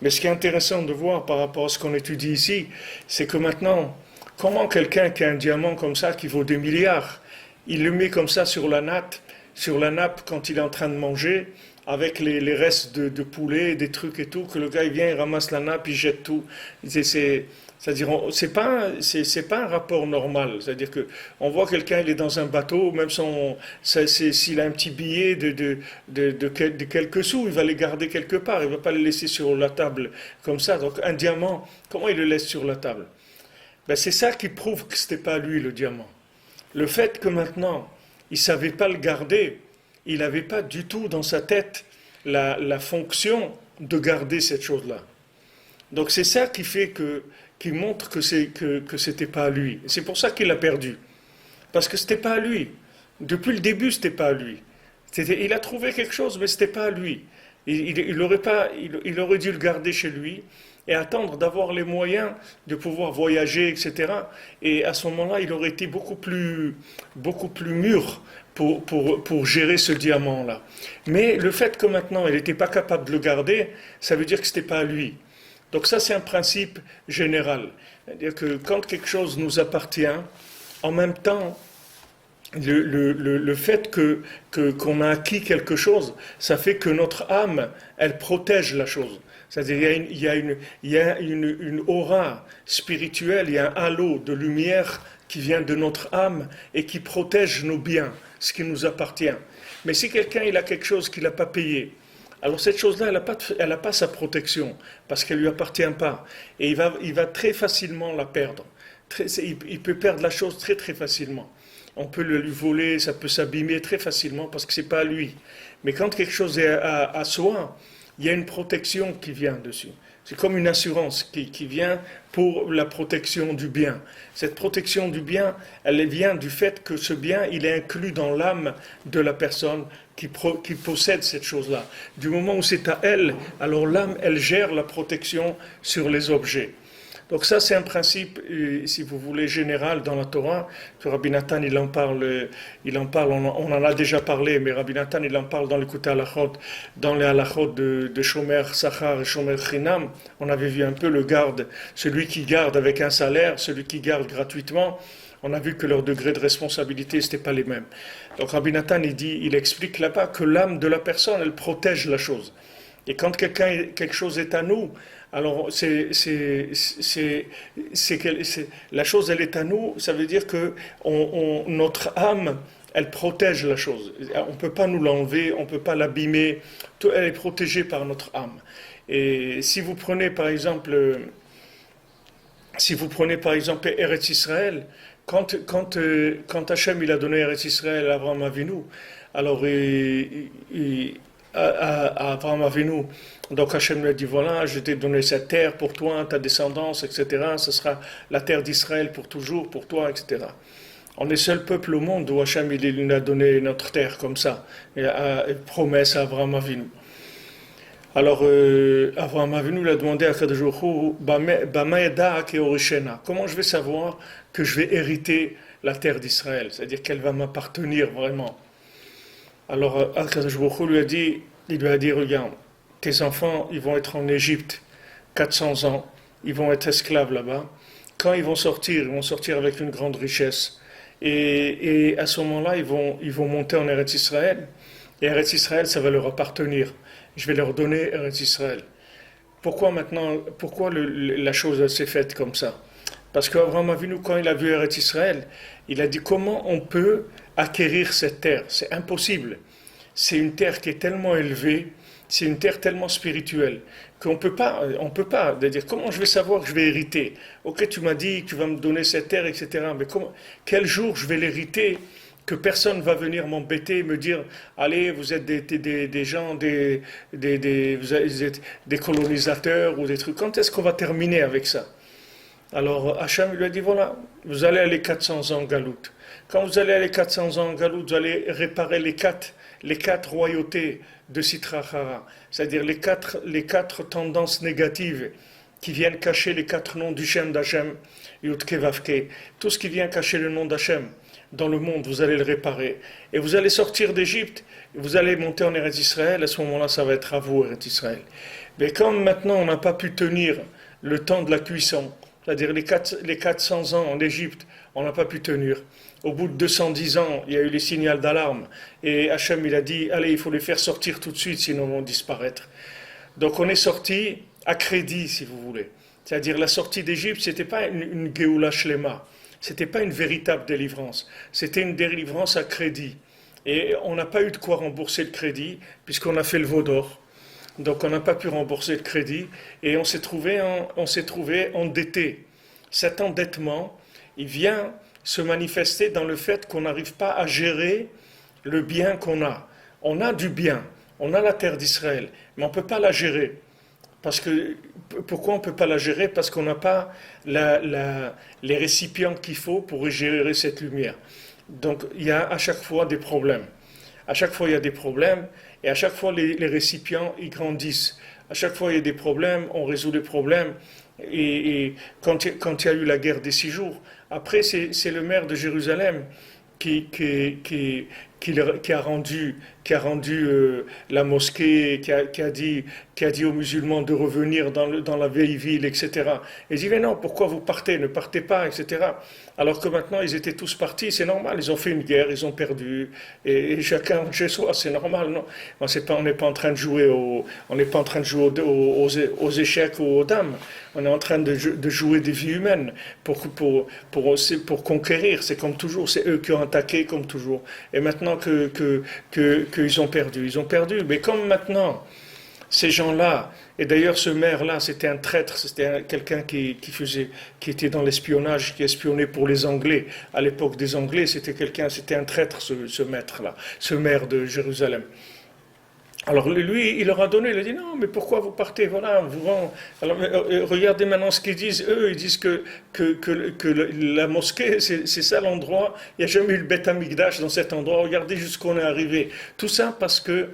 Mais ce qui est intéressant de voir par rapport à ce qu'on étudie ici, c'est que maintenant, comment quelqu'un qui a un diamant comme ça, qui vaut des milliards, il le met comme ça sur la nappe quand il est en train de manger, avec les restes de poulet, des trucs et tout, que le gars il vient, il ramasse la nappe, il jette tout. C'est-à-dire, c'est pas un rapport normal. C'est-à-dire que on voit quelqu'un, il est dans un bateau, même s'il a un petit billet de quelques sous, il va les garder quelque part. Il ne va pas les laisser sur la table comme ça. Donc, un diamant, comment il le laisse sur la table? Ben, c'est ça qui prouve que ce n'était pas lui le diamant. Le fait que maintenant, il ne savait pas le garder, il n'avait pas du tout dans sa tête la fonction de garder cette chose-là. Donc c'est ça qui montre que c'était pas à lui. C'est pour ça qu'il l'a perdu. Parce que c'était pas à lui. Depuis le début, c'était pas à lui. Il a trouvé quelque chose, mais c'était pas à lui. Il aurait dû le garder chez lui et attendre d'avoir les moyens de pouvoir voyager, etc. Et à ce moment-là, il aurait été beaucoup plus mûr pour gérer ce diamant-là. Mais le fait que maintenant, il n'était pas capable de le garder, ça veut dire que ce n'était pas à lui. Donc ça, c'est un principe général. C'est-à-dire que quand quelque chose nous appartient, en même temps, le fait qu'on a acquis quelque chose, ça fait que notre âme, elle protège la chose. C'est-à-dire il y a une aura spirituelle, il y a un halo de lumière qui vient de notre âme et qui protège nos biens, ce qui nous appartient. Mais si quelqu'un il a quelque chose qu'il n'a pas payé, alors cette chose-là, elle n'a pas sa protection, parce qu'elle ne lui appartient pas. Et il va très facilement la perdre. Il peut perdre la chose très très facilement. On peut le lui voler, ça peut s'abîmer très facilement, parce que ce n'est pas à lui. Mais quand quelque chose est à soi, il y a une protection qui vient dessus. C'est comme une assurance qui vient pour la protection du bien. Cette protection du bien, elle vient du fait que ce bien, il est inclus dans l'âme de la personne qui possède cette chose-là. Du moment où c'est à elle, alors l'âme, elle gère la protection sur les objets. Donc ça, c'est un principe, si vous voulez, général dans la Torah, que Rabbi Nathan, il en parle, on en a déjà parlé, mais Rabbi Nathan, il en parle dans l'écoute halachot, dans les halachot de Shomer Sachar et Shomer Chinam. On avait vu un peu le garde, celui qui garde avec un salaire, celui qui garde gratuitement. On a vu que leur degré de responsabilité, c'était pas les mêmes. Donc Rabbi Nathan, il explique là-bas que l'âme de la personne, elle protège la chose. Et quand quelque chose est à nous, alors la chose, elle est à nous, ça veut dire que notre âme, elle protège la chose. On ne peut pas nous l'enlever, on ne peut pas l'abîmer, elle est protégée par notre âme. Et si vous prenez par exemple Eretz Israël, quand Hachem il a donné Eretz Israël à Abraham Avinu, alors à Abraham Avinu, donc Hachem lui a dit voilà, je t'ai donné cette terre pour toi, ta descendance, etc. Ce sera la terre d'Israël pour toujours, pour toi, etc. On est seul peuple au monde où Hachem il nous a donné notre terre comme ça, et promesse à Abraham Avinu. Alors Abraham Avinu lui a demandé à Kadosh Baruch Hu, comment je vais savoir que je vais hériter la terre d'Israël, c'est-à-dire qu'elle va m'appartenir vraiment. Alors Kadosh Baruch Hu il lui a dit regarde, tes enfants ils vont être en Égypte 400 ans, ils vont être esclaves là-bas. Quand ils vont sortir avec une grande richesse. Et à ce moment-là, ils vont monter en Eretz Israël. Et Eretz Israël, ça va leur appartenir. Je vais leur donner Eretz Israël. Pourquoi la chose s'est faite comme ça? Parce qu'Abraham Avinu, quand il a vu Eretz Israël, il a dit comment on peut acquérir cette terre? C'est impossible. C'est une terre qui est tellement élevée, c'est une terre tellement spirituelle qu'on peut pas dire comment je vais savoir que je vais hériter. Ok, tu m'as dit que tu vas me donner cette terre, etc. Mais quel jour je vais l'hériter que personne va venir m'embêter et me dire allez, vous êtes des gens, vous êtes des colonisateurs ou des trucs. Quand est-ce qu'on va terminer avec ça? Alors Hachem lui a dit voilà, vous allez aller 400 ans en galoute. Quand vous allez aller 400 ans en galoute, vous allez réparer les quatre royautés de Sitra Achara, c'est-à-dire les quatre tendances négatives qui viennent cacher les quatre noms du Shem d'Hachem, Yudke Vavke, tout ce qui vient cacher le nom d'Hachem dans le monde, vous allez le réparer. Et vous allez sortir d'Égypte, vous allez monter en Eretz Israël, à ce moment-là, ça va être à vous, Eretz Israël. Mais comme maintenant, on n'a pas pu tenir le temps de la cuisson, c'est-à-dire les 400 ans en Égypte, on n'a pas pu tenir. Au bout de 210 ans, il y a eu les signaux d'alarme. Et Hachem, il a dit, allez, il faut les faire sortir tout de suite, sinon ils vont disparaître. Donc on est sorti à crédit, si vous voulez. C'est-à-dire la sortie d'Égypte, c'était pas une Géoula Shlema, c'était pas une véritable délivrance, c'était une délivrance à crédit. Et on n'a pas eu de quoi rembourser le crédit, puisqu'on a fait le veau d'or. Donc on n'a pas pu rembourser le crédit, et on s'est trouvé endetté. Cet endettement, il vient se manifester dans le fait qu'on n'arrive pas à gérer le bien qu'on a. On a du bien, on a la terre d'Israël, mais on ne peut pas la gérer. Pourquoi on ne peut pas la gérer? Parce qu'on n'a pas les récipients qu'il faut pour gérer cette lumière. Donc il y a à chaque fois des problèmes. À chaque fois il y a des problèmes, et à chaque fois les récipients ils grandissent. À chaque fois il y a des problèmes, on résout les problèmes. Et quand il y a eu la guerre des 6 jours, après c'est le maire de Jérusalem qui a rendu la mosquée, qui a dit aux musulmans de revenir dans la vieille ville, etc. Et il dit, mais non, pourquoi vous partez? Ne partez pas, etc. Alors que maintenant, ils étaient tous partis, c'est normal, ils ont fait une guerre, ils ont perdu, et chacun chez soi, c'est normal, non? On n'est pas en train de jouer aux échecs ou aux dames, on est en train de jouer des vies humaines pour conquérir, c'est comme toujours, c'est eux qui ont attaqué comme toujours. Et maintenant qu'ils ont perdu, mais comme maintenant, ces gens-là, et d'ailleurs ce maire-là, c'était un traître, c'était quelqu'un qui était dans l'espionnage, qui espionnait pour les Anglais. À l'époque des Anglais, c'était un traître, ce maître-là, ce maire de Jérusalem. Alors lui, il leur a donné, il a dit non, mais pourquoi vous partez? Voilà, alors regardez maintenant ce qu'ils disent. Eux, ils disent que la mosquée, c'est ça l'endroit. Il n'y a jamais eu le Beth Amikdash dans cet endroit. Regardez jusqu'où on est arrivé. Tout ça parce que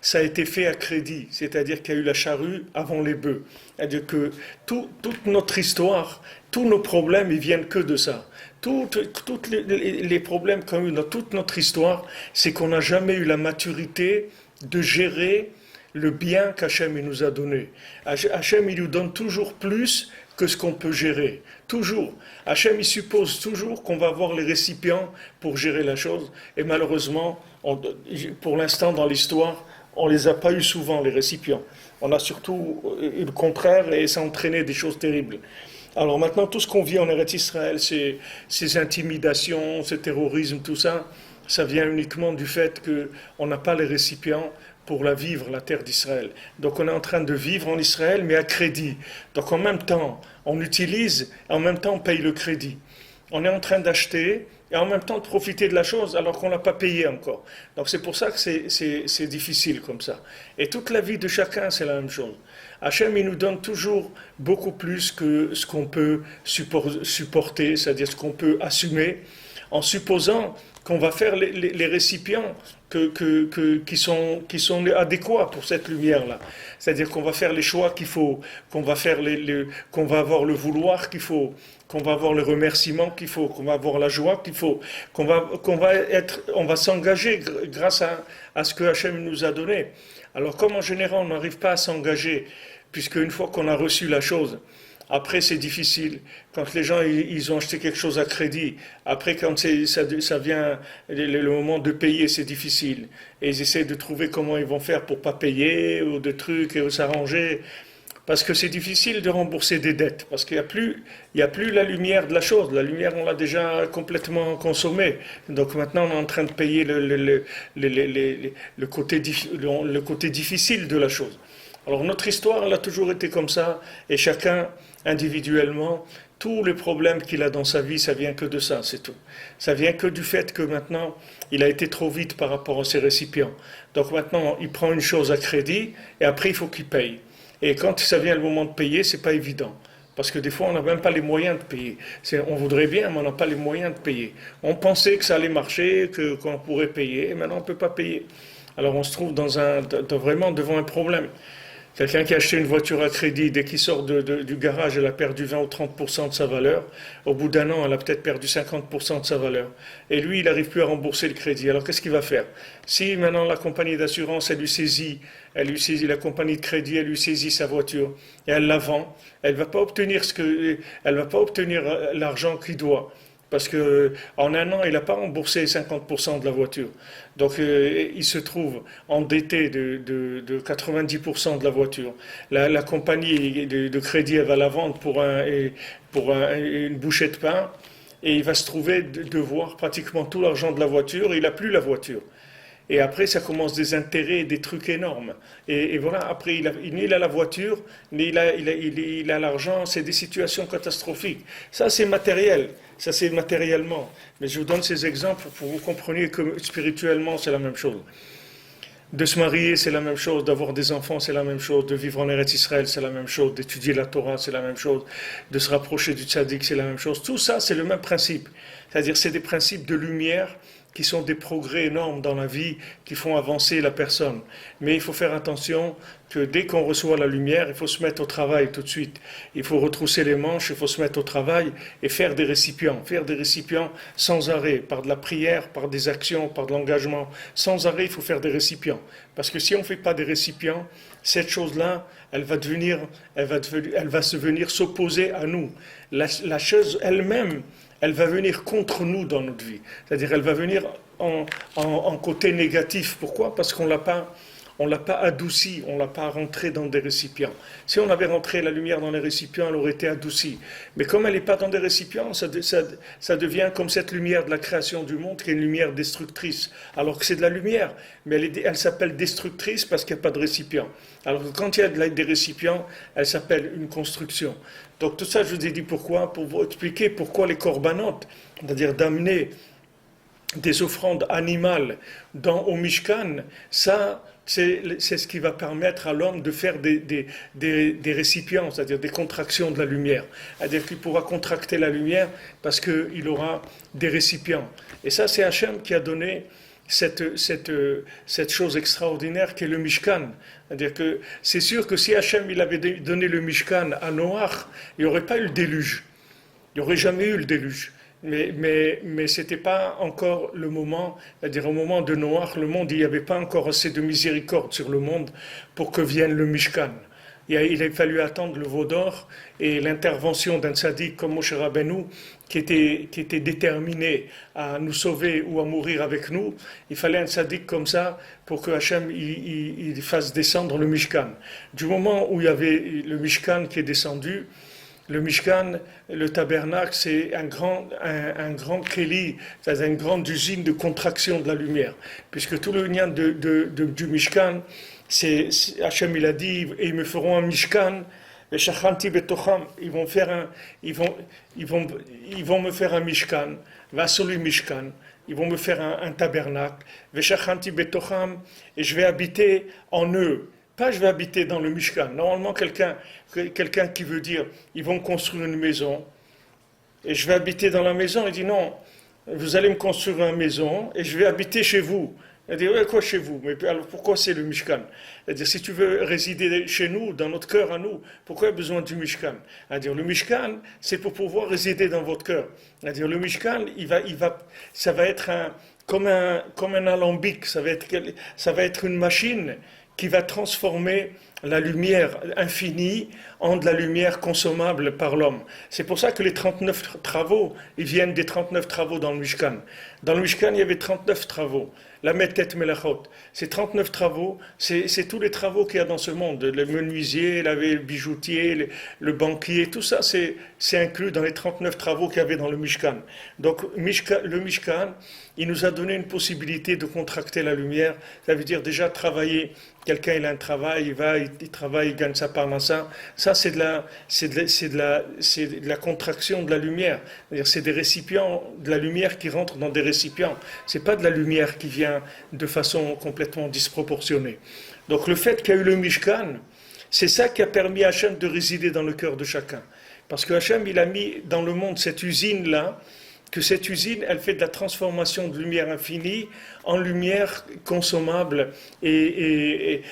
ça a été fait à crédit, c'est-à-dire qu'il y a eu la charrue avant les bœufs. C'est-à-dire que toute notre histoire, tous nos problèmes, ils viennent que de ça. Tous les problèmes qu'on a eu dans toute notre histoire, c'est qu'on n'a jamais eu la maturité de gérer le bien qu'Hachem nous a donné. Hachem, il nous donne toujours plus que ce qu'on peut gérer. Toujours. Hachem, il suppose toujours qu'on va avoir les récipients pour gérer la chose. Et malheureusement, pour l'instant, dans l'histoire, on ne les a pas eu souvent, les récipients. On a surtout eu le contraire et ça a entraîné des choses terribles. Alors maintenant, tout ce qu'on vit en Eretz Israël, ces intimidations, ce terrorisme, tout ça, ça vient uniquement du fait qu'on n'a pas les récipients pour la vivre, la terre d'Israël. Donc on est en train de vivre en Israël, mais à crédit. Donc en même temps, on utilise, en même temps on paye le crédit. On est en train d'acheter et en même temps de profiter de la chose alors qu'on ne l'a pas payé encore. Donc c'est pour ça que c'est difficile comme ça. Et toute la vie de chacun, c'est la même chose. Hachem, il nous donne toujours beaucoup plus que ce qu'on peut supporter, c'est-à-dire ce qu'on peut assumer, en supposant qu'on va faire les récipients qui sont adéquats pour cette lumière-là. C'est-à-dire qu'on va faire les choix qu'il faut, qu'on va avoir le vouloir qu'il faut, qu'on va avoir le remerciement qu'il faut, qu'on va avoir la joie qu'il faut, on va s'engager grâce à ce que Hachem nous a donné. Alors comme en général on n'arrive pas à s'engager, puisque une fois qu'on a reçu la chose, après c'est difficile. Quand les gens ils ont acheté quelque chose à crédit, après quand ça vient le moment de payer, c'est difficile. Et ils essaient de trouver comment ils vont faire pour pas payer ou de trucs et s'arranger. Parce que c'est difficile de rembourser des dettes, parce qu'il y a plus la lumière de la chose. La lumière, on l'a déjà complètement consommée. Donc maintenant, on est en train de payer le côté difficile de la chose. Alors notre histoire, elle a toujours été comme ça, et chacun, individuellement, tous les problèmes qu'il a dans sa vie, ça vient que de ça, c'est tout. Ça vient que du fait que maintenant, il a été trop vite par rapport à ses récipients. Donc maintenant, il prend une chose à crédit, et après, il faut qu'il paye. Et quand ça vient le moment de payer, c'est pas évident. Parce que des fois, on n'a même pas les moyens de payer. On voudrait bien, mais on n'a pas les moyens de payer. On pensait que ça allait marcher, qu'on pourrait payer, et maintenant on ne peut pas payer. Alors on se trouve vraiment devant un problème. Quelqu'un qui a acheté une voiture à crédit, dès qu'il sort du garage, elle a perdu 20 ou 30% de sa valeur. Au bout d'un an, elle a peut-être perdu 50% de sa valeur. Et lui, il n'arrive plus à rembourser le crédit. Alors qu'est-ce qu'il va faire? Si maintenant la compagnie d'assurance, elle lui saisit la compagnie de crédit, elle lui saisit sa voiture et elle la vend, elle va pas obtenir l'argent qu'il doit. parce que en un an, il n'a pas remboursé 50% de la voiture. Donc il se trouve endetté de 90% de la voiture. La compagnie de crédit, elle va la vendre une bouchée de pain, et il va se trouver devoir pratiquement tout l'argent de la voiture, et il n'a plus la voiture. Et après, ça commence des intérêts, des trucs énormes. Et voilà, après, il a la voiture, mais il a l'argent, c'est des situations catastrophiques. Ça, c'est matériel, ça, c'est matériellement. Mais je vous donne ces exemples pour que vous compreniez que spirituellement, c'est la même chose. De se marier, c'est la même chose, d'avoir des enfants, c'est la même chose, de vivre en Eretz Israël, c'est la même chose, d'étudier la Torah, c'est la même chose, de se rapprocher du tzaddik, c'est la même chose. Tout ça, c'est le même principe. C'est-à-dire, c'est des principes de lumière qui sont des progrès énormes dans la vie, qui font avancer la personne. Mais il faut faire attention que dès qu'on reçoit la lumière, il faut se mettre au travail tout de suite. Il faut retrousser les manches, il faut se mettre au travail et faire des récipients sans arrêt, par de la prière, par des actions, par de l'engagement. Sans arrêt, il faut faire des récipients. Parce que si on ne fait pas des récipients, cette chose-là, elle va se venir s'opposer à nous. La chose elle-même, elle va venir contre nous dans notre vie. C'est-à-dire, elle va venir en côté négatif. Pourquoi ? Parce qu'on l'a pas adouci, on ne l'a pas rentré dans des récipients. Si on avait rentré la lumière dans les récipients, elle aurait été adoucie. Mais comme elle n'est pas dans des récipients, ça devient comme cette lumière de la création du monde, qui est une lumière destructrice. Alors que c'est de la lumière, mais elle s'appelle destructrice parce qu'il n'y a pas de récipient. Alors que quand il y a des récipients, elle s'appelle une construction. Donc tout ça, je vous ai dit pourquoi, pour vous expliquer pourquoi les corbanotes, c'est-à-dire d'amener des offrandes animales au Mishkan, ça, c'est ce qui va permettre à l'homme de faire des récipients, c'est-à-dire des contractions de la lumière. C'est-à-dire qu'il pourra contracter la lumière parce qu'il aura des récipients. Et ça, c'est Hachem qui a donné cette chose extraordinaire qu'est le Mishkan. C'est-à-dire que c'est sûr que si Hachem il avait donné le Mishkan à Noach, il n'y aurait pas eu le déluge. Il n'y aurait jamais eu le déluge. Mais ce n'était pas encore le moment, c'est-à-dire au moment de Noach, le monde, il n'y avait pas encore assez de miséricorde sur le monde pour que vienne le Mishkan. Il a fallu attendre le veau d'or et l'intervention d'un tzaddik comme Moshe Rabbeinu, qui était déterminé à nous sauver ou à mourir avec nous. Il fallait un tzaddik comme ça pour que Hachem il fasse descendre le Mishkan. Du moment où il y avait le Mishkan qui est descendu, le Mishkan, le tabernacle, c'est un grand kéli, c'est-à-dire une grande usine de contraction de la lumière. Puisque tout le lien du Mishkan, Hachem il a dit, et ils me feront un Mishkan, et Shachanti Betocham, ils vont me faire un Mishkan, Vasoli Mishkan, ils vont me faire un tabernacle, Veshachanti Betocham, et je vais habiter en eux. Pas je vais habiter dans le Mishkan. Normalement, quelqu'un qui veut dire, ils vont construire une maison, et je vais habiter dans la maison, il dit non, vous allez me construire une maison, et je vais habiter chez vous. Il dit, ouais, quoi chez vous? Mais alors pourquoi c'est le Mishkan? C'est-à-dire, si tu veux résider chez nous, dans notre cœur à nous, pourquoi il y a besoin du Mishkan? C'est-à-dire, le Mishkan, c'est pour pouvoir résider dans votre cœur. C'est-à-dire, le Mishkan, ça va être comme un alambic, ça va être une machine qui va transformer la lumière infinie en de la lumière consommable par l'homme. C'est pour ça que les 39 travaux, ils viennent des 39 travaux dans le Mishkan. Dans le Mishkan, il y avait 39 travaux. La Metet Melachot. Ces 39 travaux, c'est tous les travaux qu'il y a dans ce monde. Le menuisier, le bijoutier, le banquier, tout ça, c'est inclus dans les 39 travaux qu'il y avait dans le Mishkan. Donc, le Mishkan, il nous a donné une possibilité de contracter la lumière. Ça veut dire déjà travailler. Quelqu'un, il a un travail, il travaille, il gagne sa parnassa. Ça, c'est de la contraction de la lumière. C'est-à-dire, c'est des récipients de la lumière qui rentrent dans des récipients. C'est pas de la lumière qui vient de façon complètement disproportionnée. Donc, le fait qu'il y a eu le Mishkan, c'est ça qui a permis à Hachem de résider dans le cœur de chacun. Parce que Hachem, il a mis dans le monde cette usine-là, que cette usine, elle fait de la transformation de lumière infinie en lumière consommable et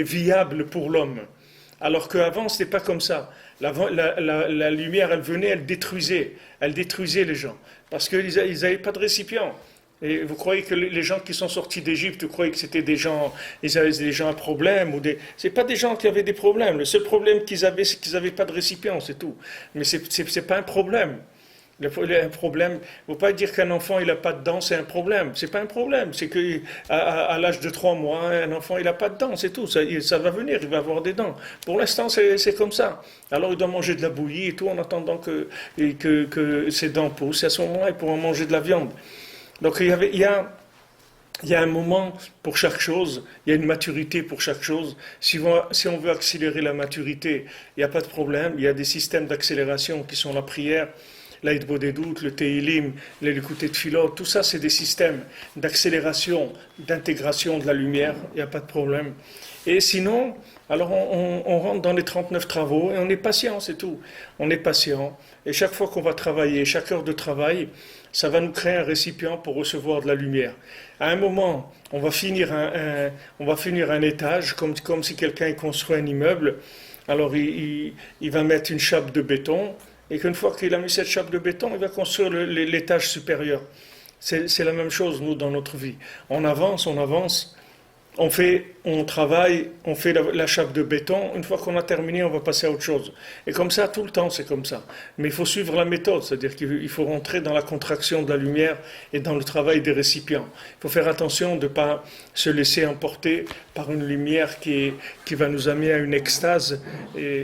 viable pour l'homme. Alors qu'avant, ce n'était pas comme ça. La lumière, elle venait, elle détruisait les gens. Parce qu'ils n'avaient pas de récipient. Et vous croyez que les gens qui sont sortis d'Égypte, vous croyez que c'était des gens, ils avaient des gens à problème c'est pas des gens qui avaient des problèmes. Le seul problème qu'ils avaient, c'est qu'ils n'avaient pas de récipient, c'est tout. Mais c'est pas un problème. Un problème, il ne faut pas dire qu'un enfant il n'a pas de dents, c'est un problème. C'est pas un problème, c'est que à l'âge de 3 mois, un enfant il n'a pas de dents, c'est tout. Ça va venir, il va avoir des dents. Pour l'instant, c'est comme ça. Alors il doit manger de la bouillie et tout en attendant que ses dents poussent. Et à ce moment-là, il pourra manger de la viande. Donc il y a un moment pour chaque chose, il y a une maturité pour chaque chose. Si on veut accélérer la maturité, il n'y a pas de problème. Il y a des systèmes d'accélération qui sont la prière, l'Aïd Bodedut, le Teilim, l'écouté de Philot, tout ça c'est des systèmes d'accélération, d'intégration de la lumière, il n'y a pas de problème. Et sinon, alors on rentre dans les 39 travaux et on est patient, c'est tout. On est patient. Et chaque fois qu'on va travailler, chaque heure de travail, ça va nous créer un récipient pour recevoir de la lumière. À un moment, on va finir un étage, comme si quelqu'un construit un immeuble. Alors il va mettre une chape de béton, et qu'une fois qu'il a mis cette chape de béton, il va construire l'étage supérieur. C'est la même chose, nous, dans notre vie. On avance, on travaille, on fait la chape de béton. Une fois qu'on a terminé, on va passer à autre chose. Et comme ça, tout le temps, c'est comme ça. Mais il faut suivre la méthode, c'est-à-dire qu'il faut rentrer dans la contraction de la lumière et dans le travail des récipients. Il faut faire attention de ne pas se laisser emporter par une lumière qui va nous amener à une extase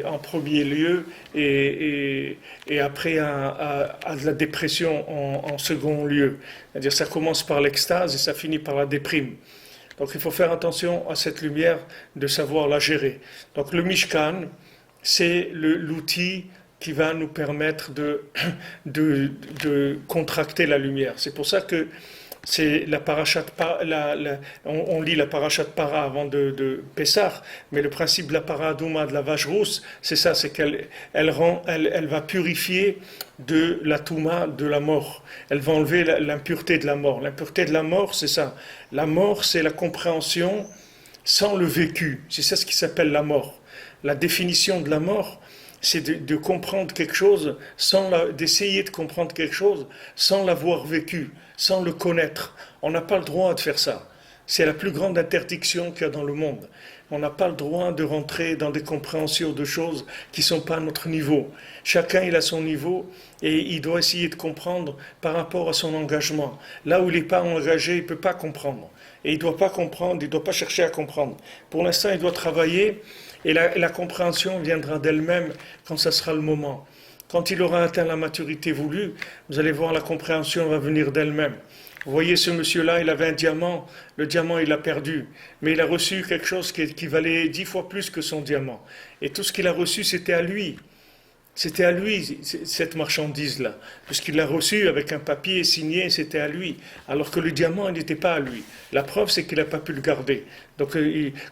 en premier lieu et après à de la dépression en second lieu. C'est-à-dire ça commence par l'extase et ça finit par la déprime. Donc il faut faire attention à cette lumière, de savoir la gérer. Donc le Mishkan, c'est l'outil qui va nous permettre de contracter la lumière. C'est pour ça que c'est la parashat, on lit la parashat para avant de Pessah, mais le principe de la para Adouma, de la vache rousse, c'est ça, c'est qu'elle va purifier de la touma, de la mort. Elle va enlever l'impureté de la mort. L'impureté de la mort, c'est ça. La mort, c'est la compréhension sans le vécu. C'est ça ce qui s'appelle la mort. La définition de la mort, c'est de comprendre quelque chose, d'essayer de comprendre quelque chose sans l'avoir vécu, sans le connaître. On n'a pas le droit de faire ça. C'est la plus grande interdiction qu'il y a dans le monde. On n'a pas le droit de rentrer dans des compréhensions de choses qui ne sont pas à notre niveau. Chacun il a son niveau et il doit essayer de comprendre par rapport à son engagement. Là où il n'est pas engagé, il ne peut pas comprendre. Et il ne doit pas comprendre, il ne doit pas chercher à comprendre. Pour l'instant, il doit travailler et la compréhension viendra d'elle-même quand ça sera le moment. Quand il aura atteint la maturité voulue, vous allez voir, la compréhension va venir d'elle-même. Vous voyez, ce monsieur-là, il avait un diamant. Le diamant, il l'a perdu. Mais il a reçu quelque chose qui valait 10 fois plus que son diamant. Et tout ce qu'il a reçu, c'était à lui. C'était à lui, cette marchandise-là. Puisqu'il l'a reçu avec un papier signé, c'était à lui. Alors que le diamant, il n'était pas à lui. La preuve, c'est qu'il n'a pas pu le garder. Donc,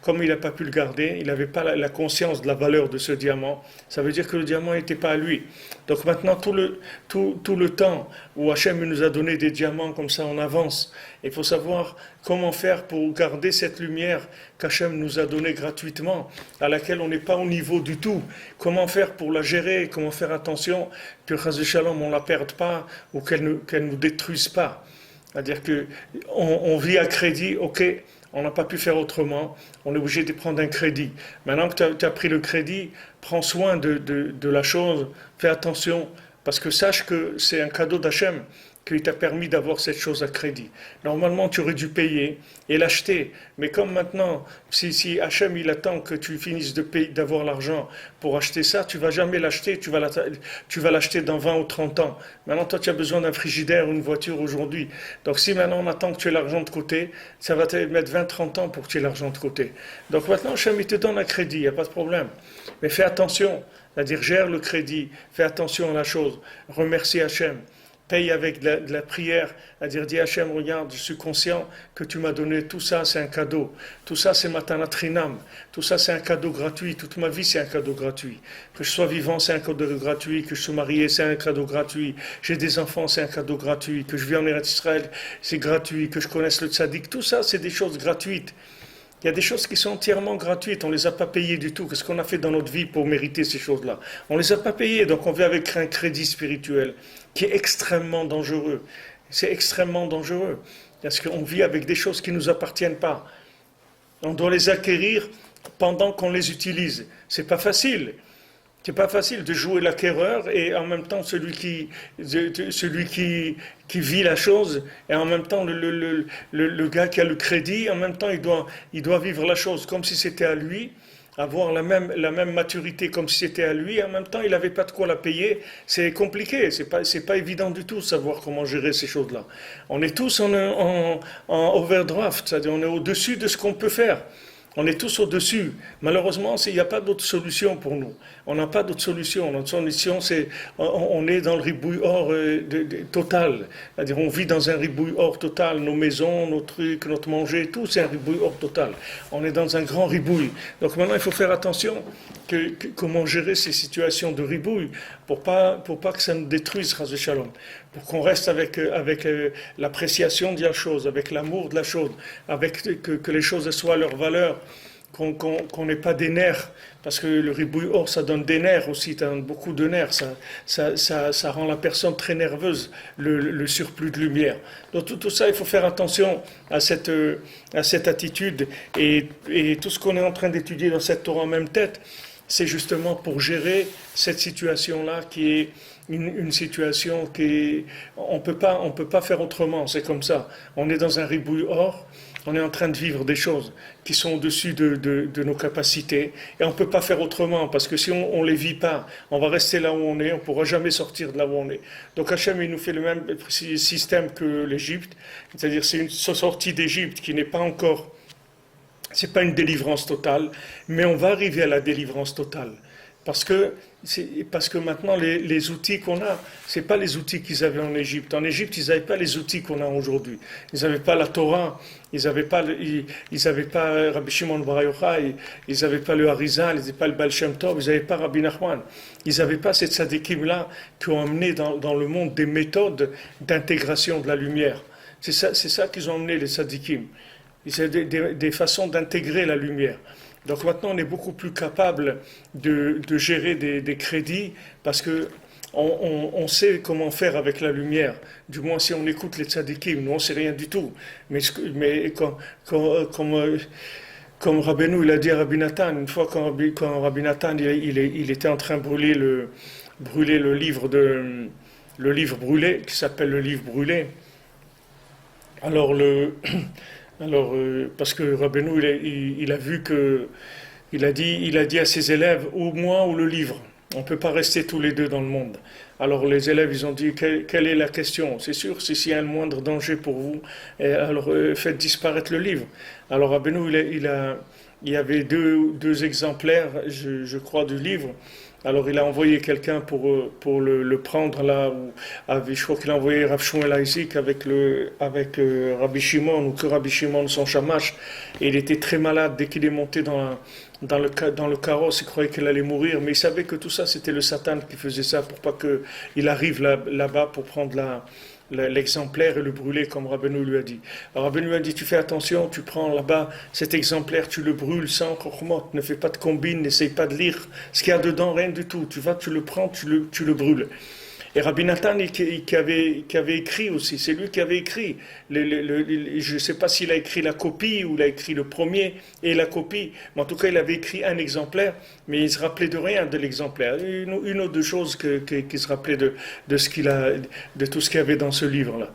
comme il n'a pas pu le garder, il n'avait pas la conscience de la valeur de ce diamant. Ça veut dire que le diamant n'était pas à lui. Donc maintenant, tout le temps où Hachem nous a donné des diamants comme ça, on avance. Il faut savoir comment faire pour garder cette lumière qu'Hachem nous a donnée gratuitement, à laquelle on n'est pas au niveau du tout. Comment faire pour la gérer, comment faire attention que Chas Shalom, on ne la perde pas ou qu'elle ne nous détruise pas. C'est-à-dire qu'on vit à crédit, ok, on n'a pas pu faire autrement, on est obligé de prendre un crédit. Maintenant que tu as pris le crédit, prends soin de la chose, fais attention, parce que sache que c'est un cadeau d'Hachem qui t'a permis d'avoir cette chose à crédit. Normalement, tu aurais dû payer et l'acheter. Mais comme maintenant, si Hachem il attend que tu finisses d'avoir l'argent pour acheter ça, tu ne vas jamais l'acheter, tu vas l'acheter dans 20 ou 30 ans. Maintenant, toi, tu as besoin d'un frigidaire ou une voiture aujourd'hui. Donc si maintenant on attend que tu aies l'argent de côté, ça va te mettre 20-30 ans pour que tu aies l'argent de côté. Donc maintenant, Hachem il te donne un crédit, il n'y a pas de problème. Mais fais attention, c'est-à-dire gère le crédit, fais attention à la chose, remercie Hachem. Paye avec de la prière, c'est-à-dire dis Hachem, regarde, je suis conscient que tu m'as donné tout ça, c'est un cadeau. Tout ça, c'est Matanat Chinam. Tout ça, c'est un cadeau gratuit. Toute ma vie, c'est un cadeau gratuit. Que je sois vivant, c'est un cadeau gratuit. Que je sois marié, c'est un cadeau gratuit. J'ai des enfants, c'est un cadeau gratuit. Que je vis en Eretz Israël, c'est gratuit. Que je connaisse le tzaddik, tout ça, c'est des choses gratuites. Il y a des choses qui sont entièrement gratuites, on ne les a pas payées du tout. Qu'est-ce qu'on a fait dans notre vie pour mériter ces choses-là? On ne les a pas payées, donc on vit avec un crédit spirituel qui est extrêmement dangereux. C'est extrêmement dangereux, parce qu'on vit avec des choses qui ne nous appartiennent pas. On doit les acquérir pendant qu'on les utilise. C'est pas facile. C'est pas facile de jouer l'acquéreur et en même temps celui qui vit la chose et en même temps le gars qui a le crédit, en même temps il doit vivre la chose comme si c'était à lui, avoir la même maturité comme si c'était à lui, et en même temps il n'avait pas de quoi la payer. C'est compliqué, c'est pas évident du tout de savoir comment gérer ces choses-là. On est tous en overdraft, c'est-à-dire on est au-dessus de ce qu'on peut faire. On est tous au-dessus. Malheureusement, il n'y a pas d'autre solution pour nous. On n'a pas d'autre solution. Notre solution, c'est on est dans le ribouille or total. C'est-à-dire, on vit dans un ribouille or total. Nos maisons, nos trucs, notre manger, tout, c'est un ribouille or total. On est dans un grand ribouille. Donc maintenant, il faut faire attention comment gérer ces situations de ribouille pour pas que ça nous détruise, Chas Shalom. Pour qu'on reste avec l'appréciation de la chose, avec l'amour de la chose, avec que les choses soient à leur valeur, qu'on n'ait pas des nerfs, parce que le ribouille or, ça donne des nerfs aussi, ça donne beaucoup de nerfs, ça rend la personne très nerveuse, le surplus de lumière. Donc tout ça, il faut faire attention à cette attitude, et tout ce qu'on est en train d'étudier dans cette Torah en même tête, c'est justement pour gérer cette situation-là qui est une situation on peut pas faire autrement, c'est comme ça. On est dans un ribouille or, on est en train de vivre des choses qui sont au-dessus de nos capacités et on ne peut pas faire autrement parce que si on ne les vit pas, on va rester là où on est, on ne pourra jamais sortir de là où on est. Donc Hachem, il nous fait le même système que l'Égypte, c'est-à-dire c'est une sortie d'Égypte qui n'est pas encore... C'est pas une délivrance totale, mais on va arriver à la délivrance totale. Parce que maintenant, les outils qu'on a, c'est pas les outils qu'ils avaient en Égypte. En Égypte, ils n'avaient pas les outils qu'on a aujourd'hui. Ils n'avaient pas la Torah, ils n'avaient pas Rabbi Shimon Bar Yochai, ils n'avaient pas le Harizal, ils n'avaient pas le Baal Shem Tov, ils n'avaient pas Rabbi Nachman. Ils n'avaient pas cette tzadikim-là qui ont amené dans le monde des méthodes d'intégration de la lumière. C'est ça qu'ils ont amené, les tzadikim. C'est des façons d'intégrer la lumière. Donc maintenant, on est beaucoup plus capable de gérer des crédits parce que on sait comment faire avec la lumière. Du moins, si on écoute les tzadikim, nous on ne sait rien du tout. Mais comme Rabbeinu, il a dit à Rabbi Nathan, une fois quand Rabbi Nathan il était en train de brûler le livre brûlé, qui s'appelle le livre brûlé. Alors, parce que Rabbeinu, il a vu il a dit à ses élèves, ou moi ou le livre. On ne peut pas rester tous les deux dans le monde. Alors les élèves, ils ont dit, quelle est la question? C'est sûr, s'il y a un moindre danger pour vous, alors faites disparaître le livre. Alors Rabbeinu, il y avait deux exemplaires, je crois, du livre. Alors il a envoyé quelqu'un pour le prendre là, je crois qu'il a envoyé Rav Shmuel Isaac avec Rabbi Shimon, ou que Rabbi Shimon son shamash, et il était très malade dès qu'il est monté dans le carrosse, il croyait qu'il allait mourir, mais il savait que tout ça c'était le Satan qui faisait ça pour pas qu'il arrive là-bas pour prendre l'exemplaire et le brûler comme Rabbeinu lui a dit. Alors Rabbeinu lui a dit, tu fais attention, tu prends là-bas cet exemplaire, tu le brûles sans chokhmot, ne fais pas de combine, n'essaye pas de lire ce qu'il y a dedans, rien du tout. Tu le prends, tu le brûles. Et Rabbi Nathan qui avait écrit aussi, c'est lui qui avait écrit, je ne sais pas s'il a écrit la copie ou il a écrit le premier et la copie, mais en tout cas il avait écrit un exemplaire, mais il ne se rappelait de rien de l'exemplaire. Une ou deux choses qu'il se rappelait de tout ce qu'il y avait dans ce livre-là.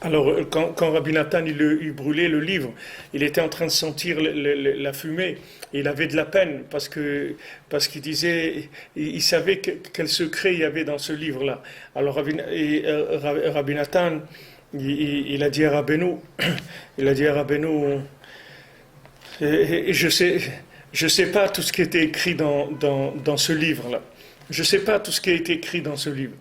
Alors, quand Rabbi Nathan il brûlait le livre, il était en train de sentir la fumée. Et il avait de la peine parce qu'il disait, il savait quel secret il y avait dans ce livre-là. Alors Rabbi Nathan, il a dit à Rabbeinu, je sais pas tout ce qui était écrit dans ce livre-là. Je sais pas tout ce qui a été écrit dans ce livre.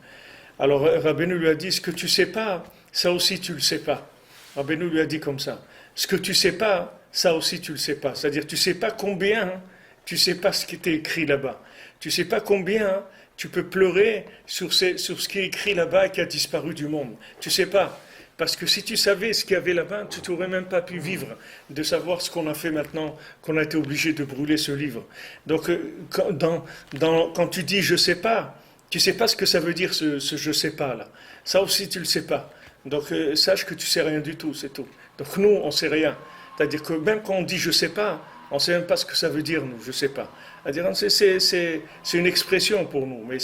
Alors Rabbeinu lui a dit, ce que tu sais pas, ça aussi tu le sais pas. Rabbeinu lui a dit comme ça. Ce que tu sais pas, ça aussi tu le sais pas. C'est-à-dire tu sais pas combien, tu sais pas ce qui était écrit là-bas. Tu sais pas combien tu peux pleurer sur ce qui est écrit là-bas et qui a disparu du monde. Tu sais pas. Parce que si tu savais ce qu'il y avait là-bas, tu n'aurais même pas pu vivre de savoir ce qu'on a fait maintenant, qu'on a été obligé de brûler ce livre. Donc quand tu dis je sais pas, tu sais pas ce que ça veut dire ce je sais pas là. Ça aussi tu le sais pas. Donc sache que tu sais rien du tout, c'est tout. Donc nous on sait rien. C'est-à-dire que même quand on dit je sais pas, On ne sait même pas ce que ça veut dire, nous, je ne sais pas. C'est-à-dire, c'est une expression pour nous, mais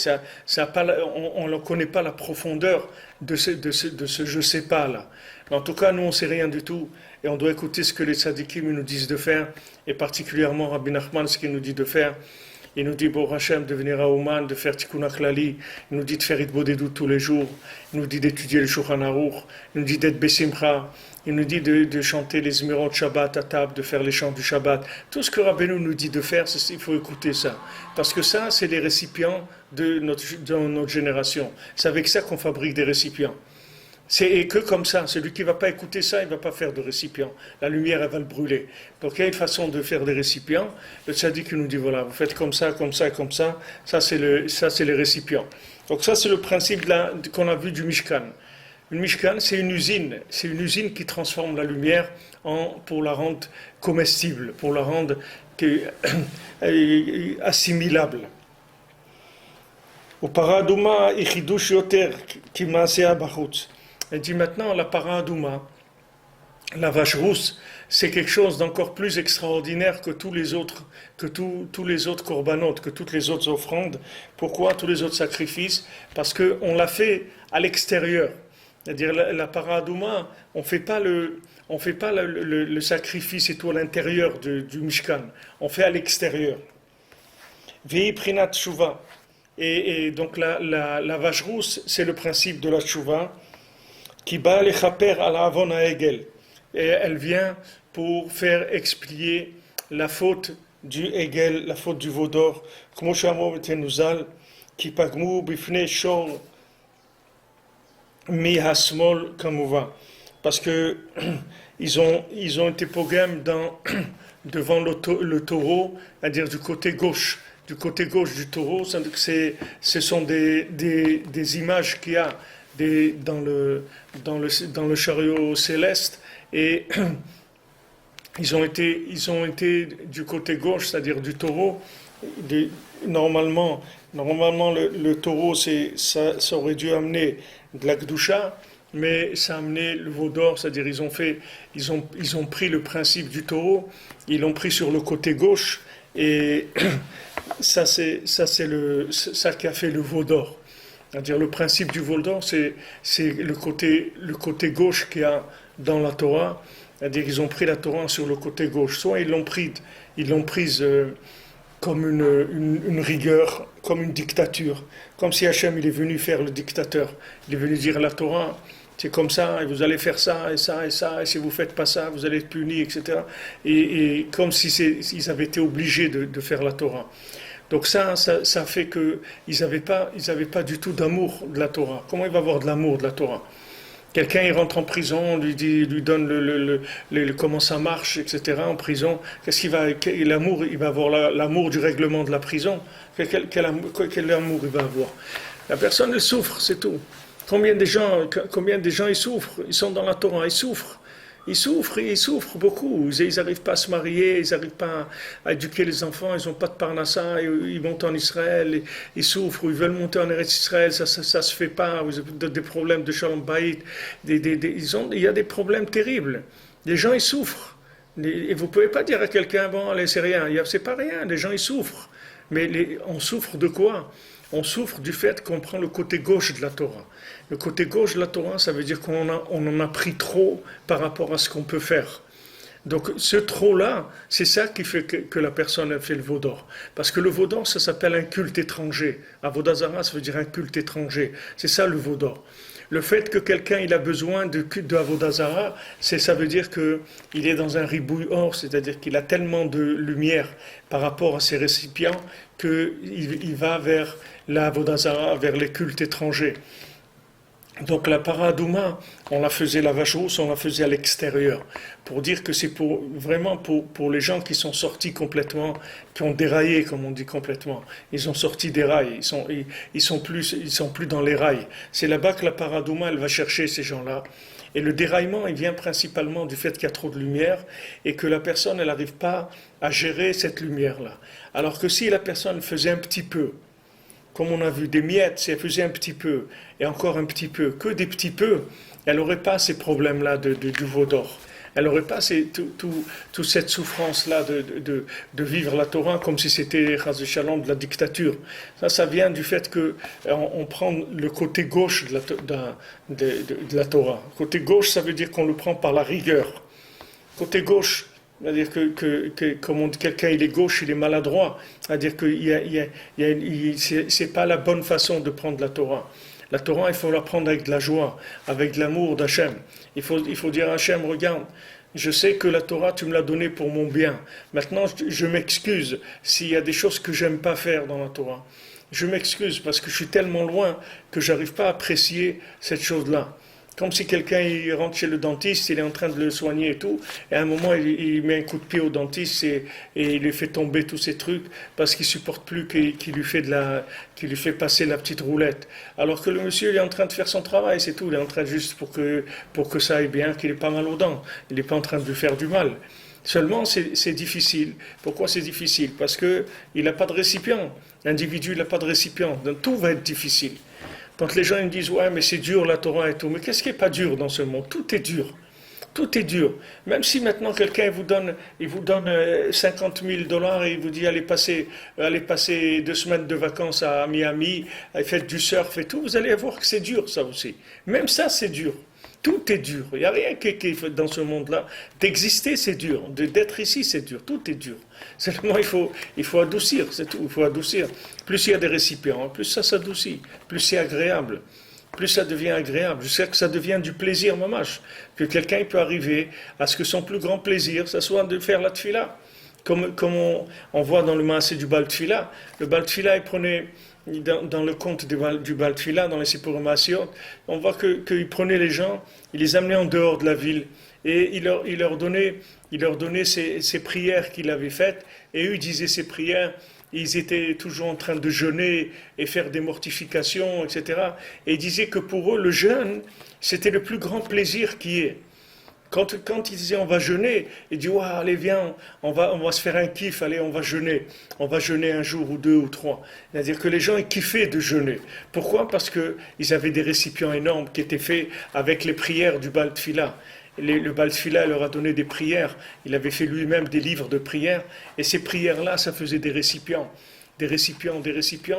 on ne connaît pas la profondeur de ce je ne sais pas là. Mais en tout cas, nous, on ne sait rien du tout, et on doit écouter ce que les tzadikim nous disent de faire, et particulièrement Rabbi Nachman, ce qu'il nous dit de faire. Il nous dit, bon Hachem, de venir à Oman, de faire Tikkun HaKlali. Il nous dit de faire Hitbodedut tous les jours. Il nous dit d'étudier le Shulchan Aruch. Il nous dit d'être Besimcha. Il nous dit de chanter les Zmirot Shabbat à table, de faire les chants du Shabbat. Tout ce que Rabbeinu nous dit de faire, il faut écouter ça. Parce que ça, c'est les récipients de notre génération. C'est avec ça qu'on fabrique des récipients. C'est que comme ça, celui qui ne va pas écouter ça, il ne va pas faire de récipient. La lumière, elle va le brûler. Donc il y a une façon de faire des récipients. Le tzaddik nous dit, voilà, vous faites comme ça, comme ça et comme ça. Ça, c'est les récipients. Donc ça, c'est le principe qu'on a vu du Mishkan. Une Mishkan, c'est une usine. C'est une usine qui transforme la lumière pour la rendre comestible, pour la rendre assimilable. Au paradouma, ichidush yoter, ki maasea bachutz. Elle dit maintenant, la paradouma, la vache rousse, c'est quelque chose d'encore plus extraordinaire que tous les autres corbanotes, que toutes les autres offrandes. Pourquoi tous les autres sacrifices? Parce qu'on l'a fait à l'extérieur. C'est-à-dire la paradouma, on ne fait pas le sacrifice et tout à l'intérieur du Mishkan. On fait à l'extérieur. Vei prinat tshuva. Et donc la vache rousse, c'est le principe de la tshuva. Qui bat les chaper à la avon à Egel. Et elle vient pour faire expier la faute du Egel, la faute du veau d'or. Comme Shamo Betenuzal, qui pagmou bifne shor mi hasmol kamuva. Parce que ils ont été pogam devant le taureau, c'est-à-dire du côté gauche. Du côté gauche du taureau, ce sont des images qu'il y a dans le chariot céleste, et ils ont été du côté gauche, c'est-à-dire du taureau. Normalement le taureau, ça aurait dû amener de la Kedusha, mais ça a amené le veau d'or, c'est-à-dire ils ont pris le principe du taureau, ils l'ont pris sur le côté gauche, et ça c'est ça qui a fait le veau d'or. C'est-à-dire le principe du vol d'or, c'est le côté gauche qu'il y a dans la Torah. C'est-à-dire qu'ils ont pris la Torah sur le côté gauche. Soit ils l'ont prise comme une rigueur, comme une dictature. Comme si Hachem il est venu faire le dictateur. Il est venu dire la Torah, c'est comme ça, et vous allez faire ça, et ça, et ça, et si vous ne faites pas ça, vous allez être punis, etc. Et comme si ils avaient été obligés de faire la Torah. Donc ça fait qu'ils n'avaient pas du tout d'amour de la Torah. Comment il va avoir de l'amour de la Torah? Quelqu'un il rentre en prison, on lui donne comment ça marche, etc. En prison, l'amour, il va avoir l'amour du règlement de la prison. Quel amour il va avoir? La personne elle souffre, c'est tout. Combien de gens ils souffrent? Ils sont dans la Torah, ils souffrent. Ils souffrent beaucoup. Ils n'arrivent pas à se marier, ils n'arrivent pas à éduquer les enfants, ils n'ont pas de parnassa, ils montent en Israël, ils souffrent, ils veulent monter en Eretz Israël, ça se fait pas, ils ont des problèmes de Shalom Bayit, il y a des problèmes terribles. Les gens, ils souffrent. Et vous ne pouvez pas dire à quelqu'un, bon, allez, c'est rien, c'est pas rien, les gens, ils souffrent. Mais on souffre de quoi? On souffre du fait qu'on prend le côté gauche de la Torah. Le côté gauche de la Torah, ça veut dire qu'on en a pris trop par rapport à ce qu'on peut faire. Donc ce trop-là, c'est ça qui fait que la personne a fait le veau d'or. Parce que le veau d'or, ça s'appelle un culte étranger. Avodah Zarah, ça veut dire un culte étranger. C'est ça le veau d'or. Le fait que quelqu'un il a besoin de Avodah Zarah, ça veut dire qu'il est dans un ribouille or, c'est-à-dire qu'il a tellement de lumière par rapport à ses récipients qu'il va vers la Avodah Zarah, vers les cultes étrangers. Donc la paradouma, on la faisait la vache rousse, on la faisait à l'extérieur, pour dire que c'est vraiment pour les gens qui sont sortis complètement, qui ont déraillé, comme on dit complètement. Ils ont sorti des rails, ils sont plus dans les rails. C'est là-bas que la paradouma, elle va chercher ces gens-là. Et le déraillement, il vient principalement du fait qu'il y a trop de lumière et que la personne, elle n'arrive pas à gérer cette lumière-là. Alors que si la personne faisait un petit peu, comme on a vu des miettes, si elle faisait un petit peu, et encore un petit peu, que des petits peu, elle n'aurait pas ces problèmes-là du veau d'or. Elle n'aurait pas toute cette souffrance-là de vivre la Torah comme si c'était, chas v'shalom, de la dictature. Ça vient du fait qu'on prend le côté gauche de la Torah. Côté gauche, ça veut dire qu'on le prend par la rigueur. Côté gauche, c'est-à-dire que comme on dit quelqu'un il est gauche, il est maladroit. C'est-à-dire que c'est pas la bonne façon de prendre la Torah. La Torah, il faut la prendre avec de la joie, avec de l'amour d'Hachem. Il faut dire à Hachem, regarde, je sais que la Torah, tu me l'as donnée pour mon bien. Maintenant, je m'excuse s'il y a des choses que j'aime pas faire dans la Torah. Je m'excuse parce que je suis tellement loin que j'arrive pas à apprécier cette chose-là. Comme si quelqu'un il rentre chez le dentiste, il est en train de le soigner et tout, et à un moment il met un coup de pied au dentiste et il lui fait tomber tous ces trucs parce qu'il supporte plus qu'il lui fait passer la petite roulette. Alors que le monsieur il est en train de faire son travail, c'est tout, il est en train juste pour que ça aille bien, qu'il ait pas mal aux dents, il n'est pas en train de lui faire du mal. Seulement c'est difficile. Pourquoi c'est difficile? Parce qu'il n'a pas de récipient. L'individu n'a pas de récipient, donc tout va être difficile. Quand les gens ils me disent « Ouais, mais c'est dur la Torah et tout », mais qu'est-ce qui n'est pas dur dans ce monde? Tout est dur. Tout est dur. Même si maintenant quelqu'un il vous donne $50,000 et il vous dit allez passer 2 semaines de vacances à Miami, faites du surf et tout, vous allez voir que c'est dur ça aussi. Même ça c'est dur. Tout est dur. Il n'y a rien qui est dans ce monde-là. D'exister, c'est dur. D'être ici, c'est dur. Tout est dur. Seulement, il faut adoucir, c'est tout. Il faut adoucir. Plus il y a des récipients, plus ça s'adoucit. Plus c'est agréable. Plus ça devient agréable. Jusqu'à que ça devient du plaisir, mamash. Que quelqu'un peut arriver à ce que son plus grand plaisir, ça soit de faire la tfila. Comme on voit dans le maasé du Baal Tfila. Le Baal Tfila, il prenait... Dans le conte du Baal Tfila, dans les Sipur Maasiot, on voit qu'il prenait les gens, il les amenait en dehors de la ville et il leur donnait ces prières qu'il avait faites et eux disaient ces prières, ils étaient toujours en train de jeûner et faire des mortifications, etc. Et ils disaient que pour eux, le jeûne, c'était le plus grand plaisir qui est. Quand ils disaient on va jeûner, ils disaient ouais, allez viens, on va se faire un kiff, allez on va jeûner un jour ou 2 ou 3. C'est-à-dire que les gens ils kiffaient de jeûner. Pourquoi? Parce qu'ils avaient des récipients énormes qui étaient faits avec les prières du Baal Tfila. Le Baal Tfila leur a donné des prières, il avait fait lui-même des livres de prières, et ces prières-là, ça faisait des récipients,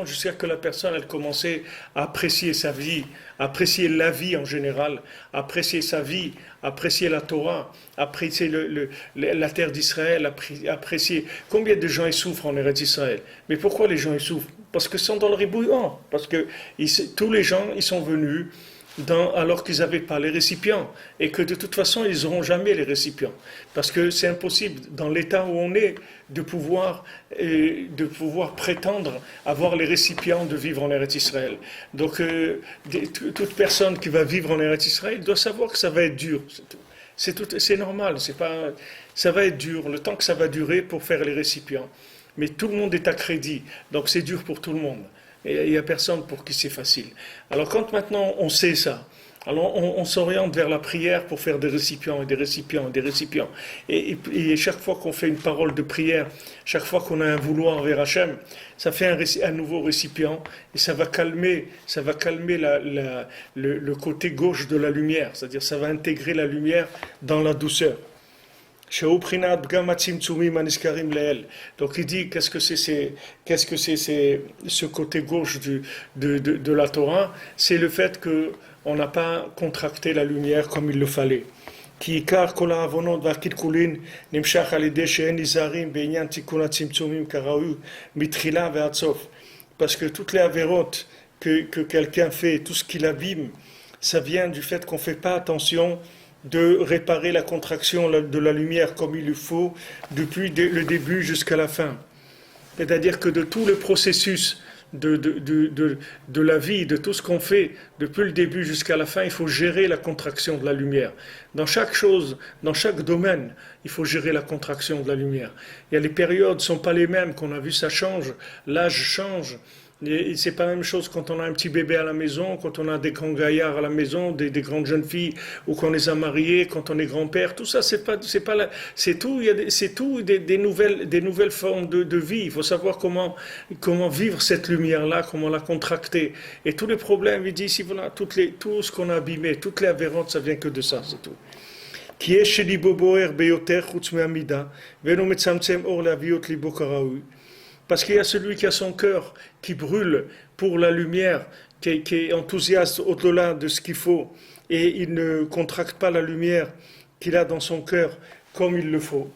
jusqu'à que la personne, elle commençait à apprécier sa vie, apprécier la vie en général, apprécier sa vie, apprécier la Torah, apprécier la terre d'Israël, apprécier combien de gens ils souffrent en Eretz Israël. Mais pourquoi les gens ils souffrent? Parce qu'ils sont dans le ribouillement, parce que tous les gens ils sont venus alors qu'ils n'avaient pas les récipients, et que de toute façon ils n'auront jamais les récipients, parce que c'est impossible dans l'état où on est de pouvoir prétendre avoir les récipients de vivre en Eretz Israël. Donc toute personne qui va vivre en Eretz Israël doit savoir que ça va être dur, c'est tout. C'est normal, ça va être dur le temps que ça va durer pour faire les récipients, mais tout le monde est à crédit, donc c'est dur pour tout le monde. Et il n'y a personne pour qui c'est facile. Alors quand maintenant on sait ça, alors on s'oriente vers la prière pour faire des récipients et des récipients et des récipients. Et chaque fois qu'on fait une parole de prière, chaque fois qu'on a un vouloir vers Hachem, ça fait un nouveau récipient et ça va calmer le côté gauche de la lumière. C'est-à-dire ça va intégrer la lumière dans la douceur. Donc il dit qu'est-ce que c'est ce côté gauche de la Torah, c'est le fait qu'on n'a pas contracté la lumière comme il le fallait. Parce que toutes les avérotes que quelqu'un fait, tout ce qu'il abîme, ça vient du fait qu'on ne fait pas attention de réparer la contraction de la lumière comme il le faut depuis le début jusqu'à la fin. C'est-à-dire que de tout le processus de la vie, de tout ce qu'on fait, depuis le début jusqu'à la fin, il faut gérer la contraction de la lumière. Dans chaque chose, dans chaque domaine, il faut gérer la contraction de la lumière. Et les périodes ne sont pas les mêmes, qu'on a vu ça change, l'âge change. Et c'est pas la même chose quand on a un petit bébé à la maison, quand on a des grands gaillards à la maison, des grandes jeunes filles, ou qu'on les a mariés, quand on est grand-père. Tout ça, c'est tout des nouvelles formes de vie. Il faut savoir comment vivre cette lumière-là, comment la contracter. Et tous les problèmes, il dit ici, voilà, tout ce qu'on a abîmé, toutes les avérantes, ça vient que de ça, c'est tout. כי יש שליבו בוער ביותר חוץ מעמידה, ואינו מצמצם אור להביות ליבו כראוי. Parce qu'il y a celui qui a son cœur, qui brûle pour la lumière, qui est enthousiaste au-delà de ce qu'il faut, et il ne contracte pas la lumière qu'il a dans son cœur comme il le faut.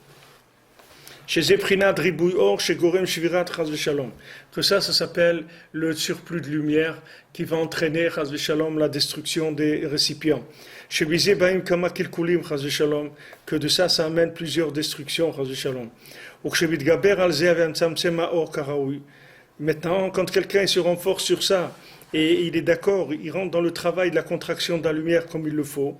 Chez Zeprinat Ribouy Or, chez Gorem Shvirat Chaz Veshalom. Que ça s'appelle le surplus de lumière qui va entraîner Chaz Veshalom la destruction des récipients. Chez Bizé Baim Kama Kilkulim Chaz Veshalom, que de ça amène plusieurs destructions Chaz Veshalom. Ou chez Bidgaber Alze Aven Tzamtzema Or Karaoui. Maintenant, quand quelqu'un se renforce sur ça, et il est d'accord, il rentre dans le travail de la contraction de la lumière comme il le faut,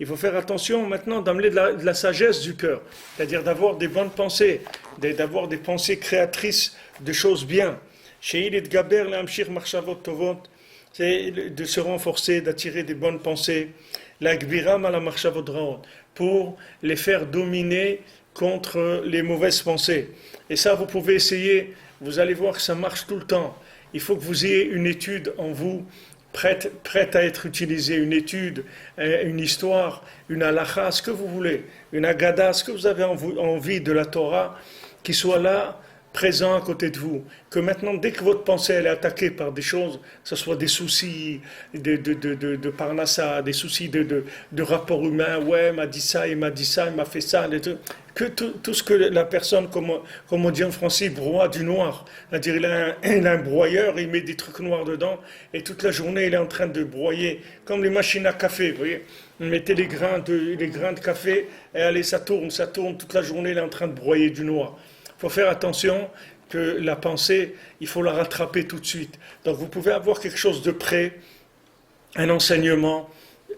il faut faire attention maintenant d'amener de la sagesse du cœur, c'est-à-dire d'avoir des bonnes pensées, d'avoir des pensées créatrices de choses bien. C'est de se renforcer, d'attirer des bonnes pensées, pour les faire dominer contre les mauvaises pensées. Et ça, vous pouvez essayer, vous allez voir que ça marche tout le temps. Il faut que vous ayez une étude en vous, prête à être utilisée, une étude, une histoire, une halakha, ce que vous voulez, une agada, ce que vous avez envie de la Torah, qui soit là, présent à côté de vous. Que maintenant, dès que votre pensée elle est attaquée par des choses, que ce soit des soucis de parnassa, des soucis de rapport humain, ouais, il m'a dit ça, il m'a fait ça, que tout ce que la personne, comme on dit en français, broie du noir. C'est-à-dire, il a un broyeur, il met des trucs noirs dedans, et toute la journée, il est en train de broyer, comme les machines à café, vous voyez. On mettait les grains de café, et allez, ça tourne, toute la journée, il est en train de broyer du noir. Il faut faire attention que la pensée, il faut la rattraper tout de suite. Donc vous pouvez avoir quelque chose de près, un enseignement,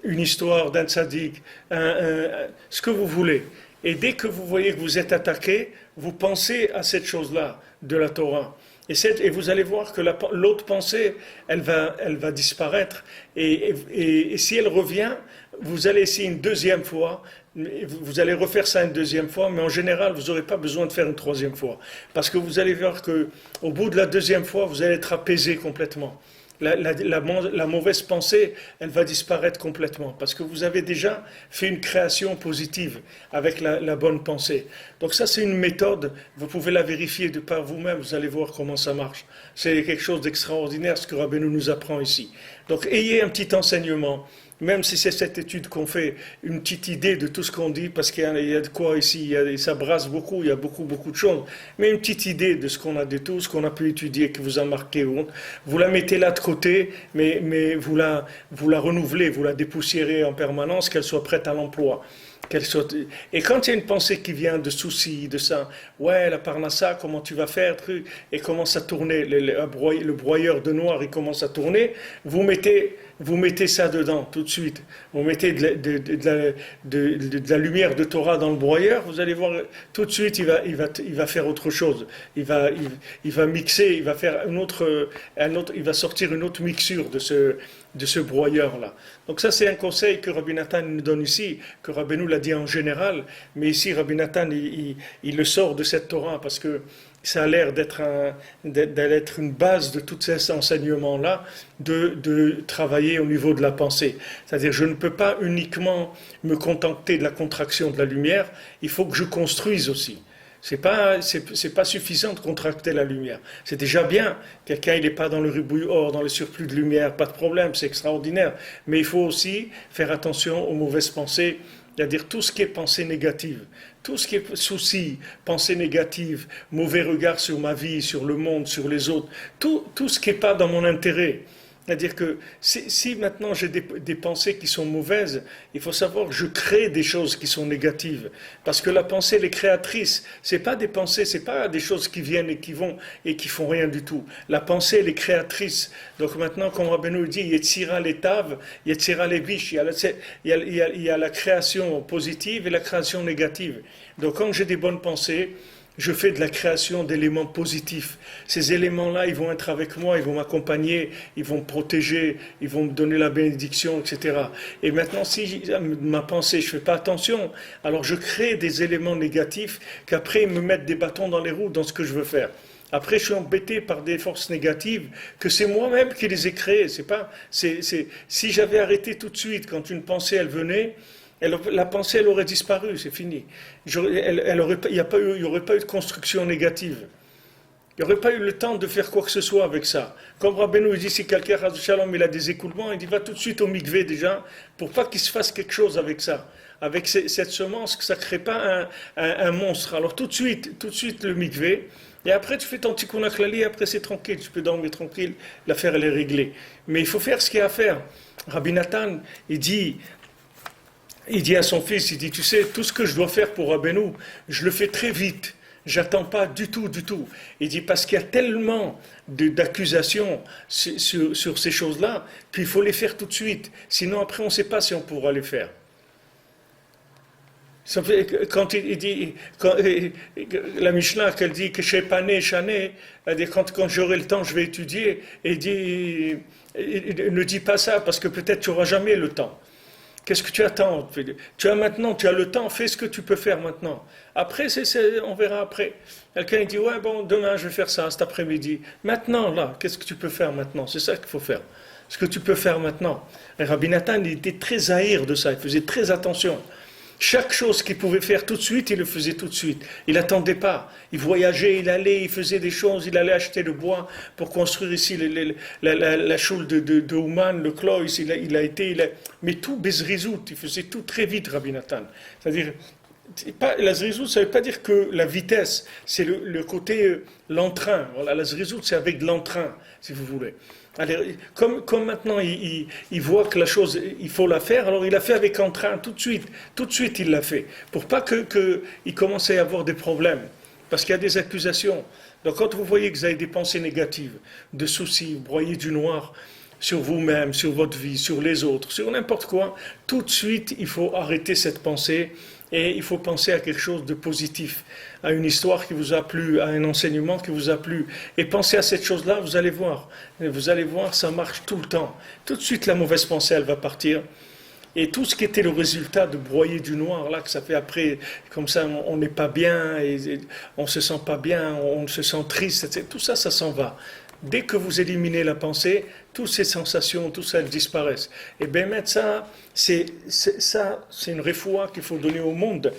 une histoire d'un tzaddik, ce que vous voulez. Et dès que vous voyez que vous êtes attaqué, vous pensez à cette chose-là de la Torah. Et vous allez voir que l'autre pensée, elle va disparaître. Et si elle revient, vous allez essayer une deuxième fois. Vous allez refaire ça une deuxième fois, mais en général, vous n'aurez pas besoin de faire une troisième fois. Parce que vous allez voir qu'au bout de la deuxième fois, vous allez être apaisé complètement. La mauvaise pensée, elle va disparaître complètement. Parce que vous avez déjà fait une création positive avec la bonne pensée. Donc ça, c'est une méthode. Vous pouvez la vérifier de par vous-même. Vous allez voir comment ça marche. C'est quelque chose d'extraordinaire, ce que Rabbeinu nous apprend ici. Donc ayez un petit enseignement. Même si c'est cette étude qu'on fait, une petite idée de tout ce qu'on dit, parce qu'il y a de quoi ici, ça brasse beaucoup, il y a beaucoup de choses, mais une petite idée de ce qu'on a de tout, ce qu'on a pu étudier, qui vous a marqué, vous la mettez là de côté, mais vous la renouvelez, vous la dépoussiérez en permanence, qu'elle soit prête à l'emploi. Et quand il y a une pensée qui vient de soucis, de ça, ouais, la parnassa, comment tu vas faire, truc, et commence à tourner, le broyeur de noir, il commence à tourner, vous mettez ça dedans tout de suite. Vous mettez de la lumière de Torah dans le broyeur, vous allez voir tout de suite il va faire autre chose. Il va mixer, il va faire il va sortir une autre mixture de ce broyeur-là. Donc ça c'est un conseil que Rabbi Nathan nous donne ici, que Rabbeinu l'a dit en général, mais ici Rabbi Nathan il le sort de cette Torah parce que ça a l'air d'être une base de tous ces enseignements-là, de travailler au niveau de la pensée. C'est-à-dire, je ne peux pas uniquement me contenter de la contraction de la lumière, il faut que je construise aussi. C'est pas suffisant de contracter la lumière. C'est déjà bien. Quelqu'un, il n'est pas dans le ribouille or, dans le surplus de lumière, pas de problème, c'est extraordinaire. Mais il faut aussi faire attention aux mauvaises pensées, c'est-à-dire tout ce qui est pensée négative. Tout ce qui est souci, pensée négative, mauvais regard sur ma vie, sur le monde, sur les autres, tout ce qui n'est pas dans mon intérêt. C'est-à-dire que si maintenant j'ai des pensées qui sont mauvaises, il faut savoir que je crée des choses qui sont négatives. Parce que la pensée, elle est créatrice. C'est pas des pensées, c'est pas des choses qui viennent et qui vont et qui font rien du tout. La pensée, elle est créatrice. Donc maintenant, comme Rabbeinu dit, Yetzira l'etav, Yetzira levish, il y a la création positive et la création négative. Donc quand j'ai des bonnes pensées, je fais de la création d'éléments positifs. Ces éléments-là, ils vont être avec moi, ils vont m'accompagner, ils vont me protéger, ils vont me donner la bénédiction, etc. Et maintenant, si ma pensée, je ne fais pas attention, alors je crée des éléments négatifs qu'après, ils me mettent des bâtons dans les roues dans ce que je veux faire. Après, je suis embêté par des forces négatives que c'est moi-même qui les ai créées. Si j'avais arrêté tout de suite quand une pensée elle venait, la pensée elle aurait disparu, c'est fini. Il n'y aurait pas eu de construction négative. Il n'y aurait pas eu le temps de faire quoi que ce soit avec ça. Comme Rabbeinu dit, si quelqu'un Shalom, il a des écoulements, il dit va tout de suite au mikvé déjà, pour pas qu'il se fasse quelque chose avec ça. Avec cette semence, que ça ne crée pas un monstre. Alors tout de suite le mikvé, et après tu fais ton tikkun klali, après c'est tranquille, tu peux dormir tranquille, l'affaire elle est réglée. Mais il faut faire ce qu'il y a à faire. Rabbi Nathan, il dit à son fils, il dit, tu sais, tout ce que je dois faire pour Rabbeinu, je le fais très vite. J'attends pas du tout. Il dit parce qu'il y a tellement d'accusations sur ces choses-là qu'il faut les faire tout de suite. Sinon après on ne sait pas si on pourra les faire. Quand il dit, la Mishnah qu'elle dit que chez Pané, Chané, quand j'aurai le temps je vais étudier, et dit ne dis pas ça parce que peut-être tu n'auras jamais le temps. Qu'est-ce que tu attends? Tu as le temps, fais ce que tu peux faire maintenant. Après, on verra après. Quelqu'un dit, ouais, bon, demain je vais faire ça, cet après-midi. Maintenant, là, qu'est-ce que tu peux faire maintenant? C'est ça qu'il faut faire. Ce que tu peux faire maintenant. Et Rabbi Nathan, il était très zahir de ça, il faisait très attention. Chaque chose qu'il pouvait faire tout de suite, il le faisait tout de suite. Il n'attendait pas. Il voyageait, il allait, il faisait des choses, il allait acheter le bois pour construire ici la choule de Ouman, le Clois, mais tout bezrizout, il faisait tout très vite, Rabbi Nathan. C'est-à-dire, la zrizout, ça ne veut pas dire que la vitesse, c'est le côté, l'entrain. Voilà, la zrizout, c'est avec de l'entrain, si vous voulez. Alors, comme maintenant il voit que la chose, il faut la faire, alors il l'a fait avec entrain, tout de suite il l'a fait, pour pas qu'il commence à y avoir des problèmes, parce qu'il y a des accusations. Donc quand vous voyez que vous avez des pensées négatives, de soucis, vous broyez du noir sur vous-même, sur votre vie, sur les autres, sur n'importe quoi, tout de suite il faut arrêter cette pensée, et il faut penser à quelque chose de positif, à une histoire qui vous a plu, à un enseignement qui vous a plu. Et pensez à cette chose-là, vous allez voir, ça marche tout le temps. Tout de suite, la mauvaise pensée, elle va partir. Et tout ce qui était le résultat de broyer du noir, là, que ça fait après, comme ça, on n'est pas bien, et on ne se sent pas bien, on se sent triste, tout ça, ça s'en va. Dès que vous éliminez la pensée, toutes ces sensations, tout ça, elles disparaissent. Et bien, ça, c'est une réfoua qu'il faut donner au monde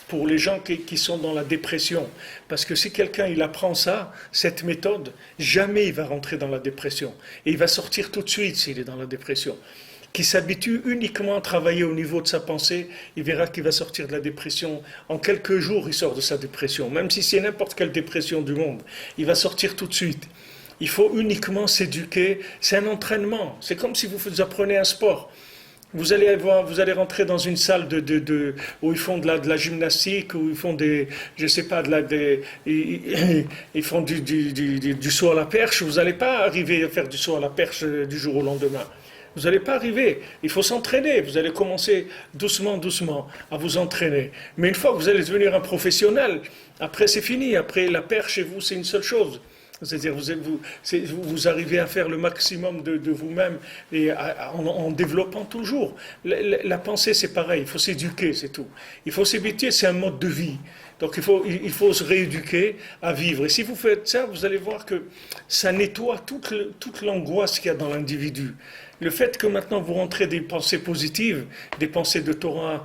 pour les gens qui sont dans la dépression. Parce que si quelqu'un il apprend ça, cette méthode, jamais il va rentrer dans la dépression. Et il va sortir tout de suite s'il est dans la dépression. Qui s'habitue uniquement à travailler au niveau de sa pensée, il verra qu'il va sortir de la dépression. En quelques jours, il sort de sa dépression. Même si c'est n'importe quelle dépression du monde, il va sortir tout de suite. Il faut uniquement s'éduquer, c'est un entraînement. C'est comme si vous apprenez un sport. Vous allez rentrer dans une salle où ils font de la gymnastique, où ils font ils font du saut à la perche. Vous n'allez pas arriver à faire du saut à la perche du jour au lendemain. Vous n'allez pas arriver. Il faut s'entraîner. Vous allez commencer doucement à vous entraîner. Mais une fois que vous allez devenir un professionnel, après c'est fini. Après la perche chez vous, c'est une seule chose. C'est-à-dire vous arrivez à faire le maximum de vous-même et en développant toujours. La pensée, c'est pareil, il faut s'éduquer, c'est tout. Il faut s'habituer, c'est un mode de vie. Donc il faut se rééduquer à vivre. Et si vous faites ça, vous allez voir que ça nettoie toute l'angoisse qu'il y a dans l'individu. Le fait que maintenant vous rentrez des pensées positives, des pensées de Torah,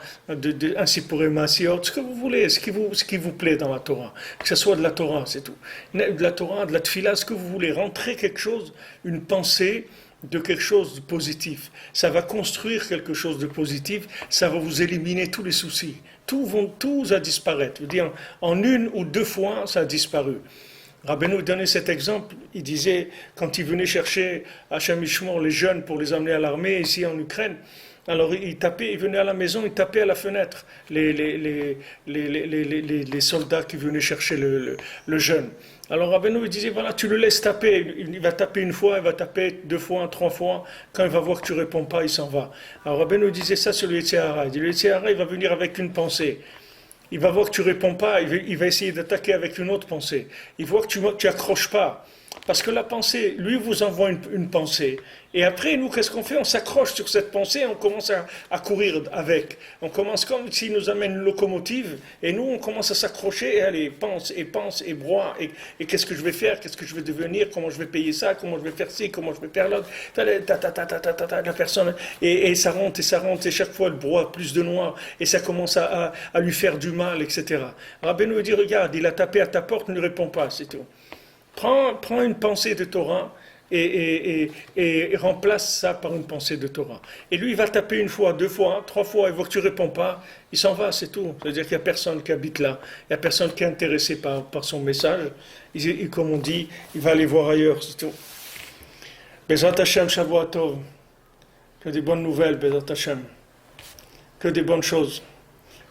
ainsi pour Emasiot, ce que vous voulez, ce qui vous plaît dans la Torah, que ce soit de la Torah, c'est tout. De la Torah, de la Tfila, ce que vous voulez, rentrer quelque chose, une pensée de quelque chose de positif. Ça va construire quelque chose de positif, ça va vous éliminer tous les soucis. Tout va disparaître. Je veux dire, en une ou deux fois, ça a disparu. Rabbeinu donnait cet exemple, il disait, quand il venait chercher à Chamishmor les jeunes pour les emmener à l'armée ici en Ukraine, alors il venait à la maison, il tapait à la fenêtre les soldats qui venaient chercher le jeune. Alors Rabbeinu il disait, voilà, tu le laisses taper, il va taper une fois, il va taper deux fois, trois fois, quand il va voir que tu ne réponds pas, il s'en va. Alors Rabbeinu disait ça sur le Yetzer Hara, il dit, le Yetzer Hara, il va venir avec une pensée. Il va voir que tu ne réponds pas, il va essayer d'attaquer avec une autre pensée. Il voit que tu n'accroches pas. Parce que la pensée, lui vous envoie une pensée. Et après, nous, qu'est-ce qu'on fait? On s'accroche sur cette pensée et on commence à courir avec. On commence comme s'il nous amène une locomotive. Et nous, on commence à s'accrocher et aller, pense et broie. Et qu'est-ce que je vais faire? Qu'est-ce que je vais devenir? Comment je vais payer ça? Comment je vais faire ci? Comment je vais faire l'autre? La personne. Et ça rentre et ça rentre. Et chaque fois, elle broie plus de noir. Et ça commence à lui faire du mal, etc. Rabbeinu dit, regarde, il a tapé à ta porte, ne réponds pas, c'est tout. Prends une pensée de Torah et remplace ça par une pensée de Torah. Et lui, il va taper une fois, deux fois, trois fois, il voit que tu ne réponds pas, il s'en va, c'est tout. C'est-à-dire qu'il n'y a personne qui habite là, il n'y a personne qui est intéressé par son message. Comme on dit, il va aller voir ailleurs, c'est tout. Bezrat Hashem, Shavua Tov. Que des bonnes nouvelles, Bezrat Hashem. Que des bonnes choses.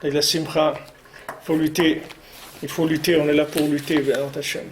Et la Simcha, il faut lutter, on est là pour lutter, Bezrat Hashem.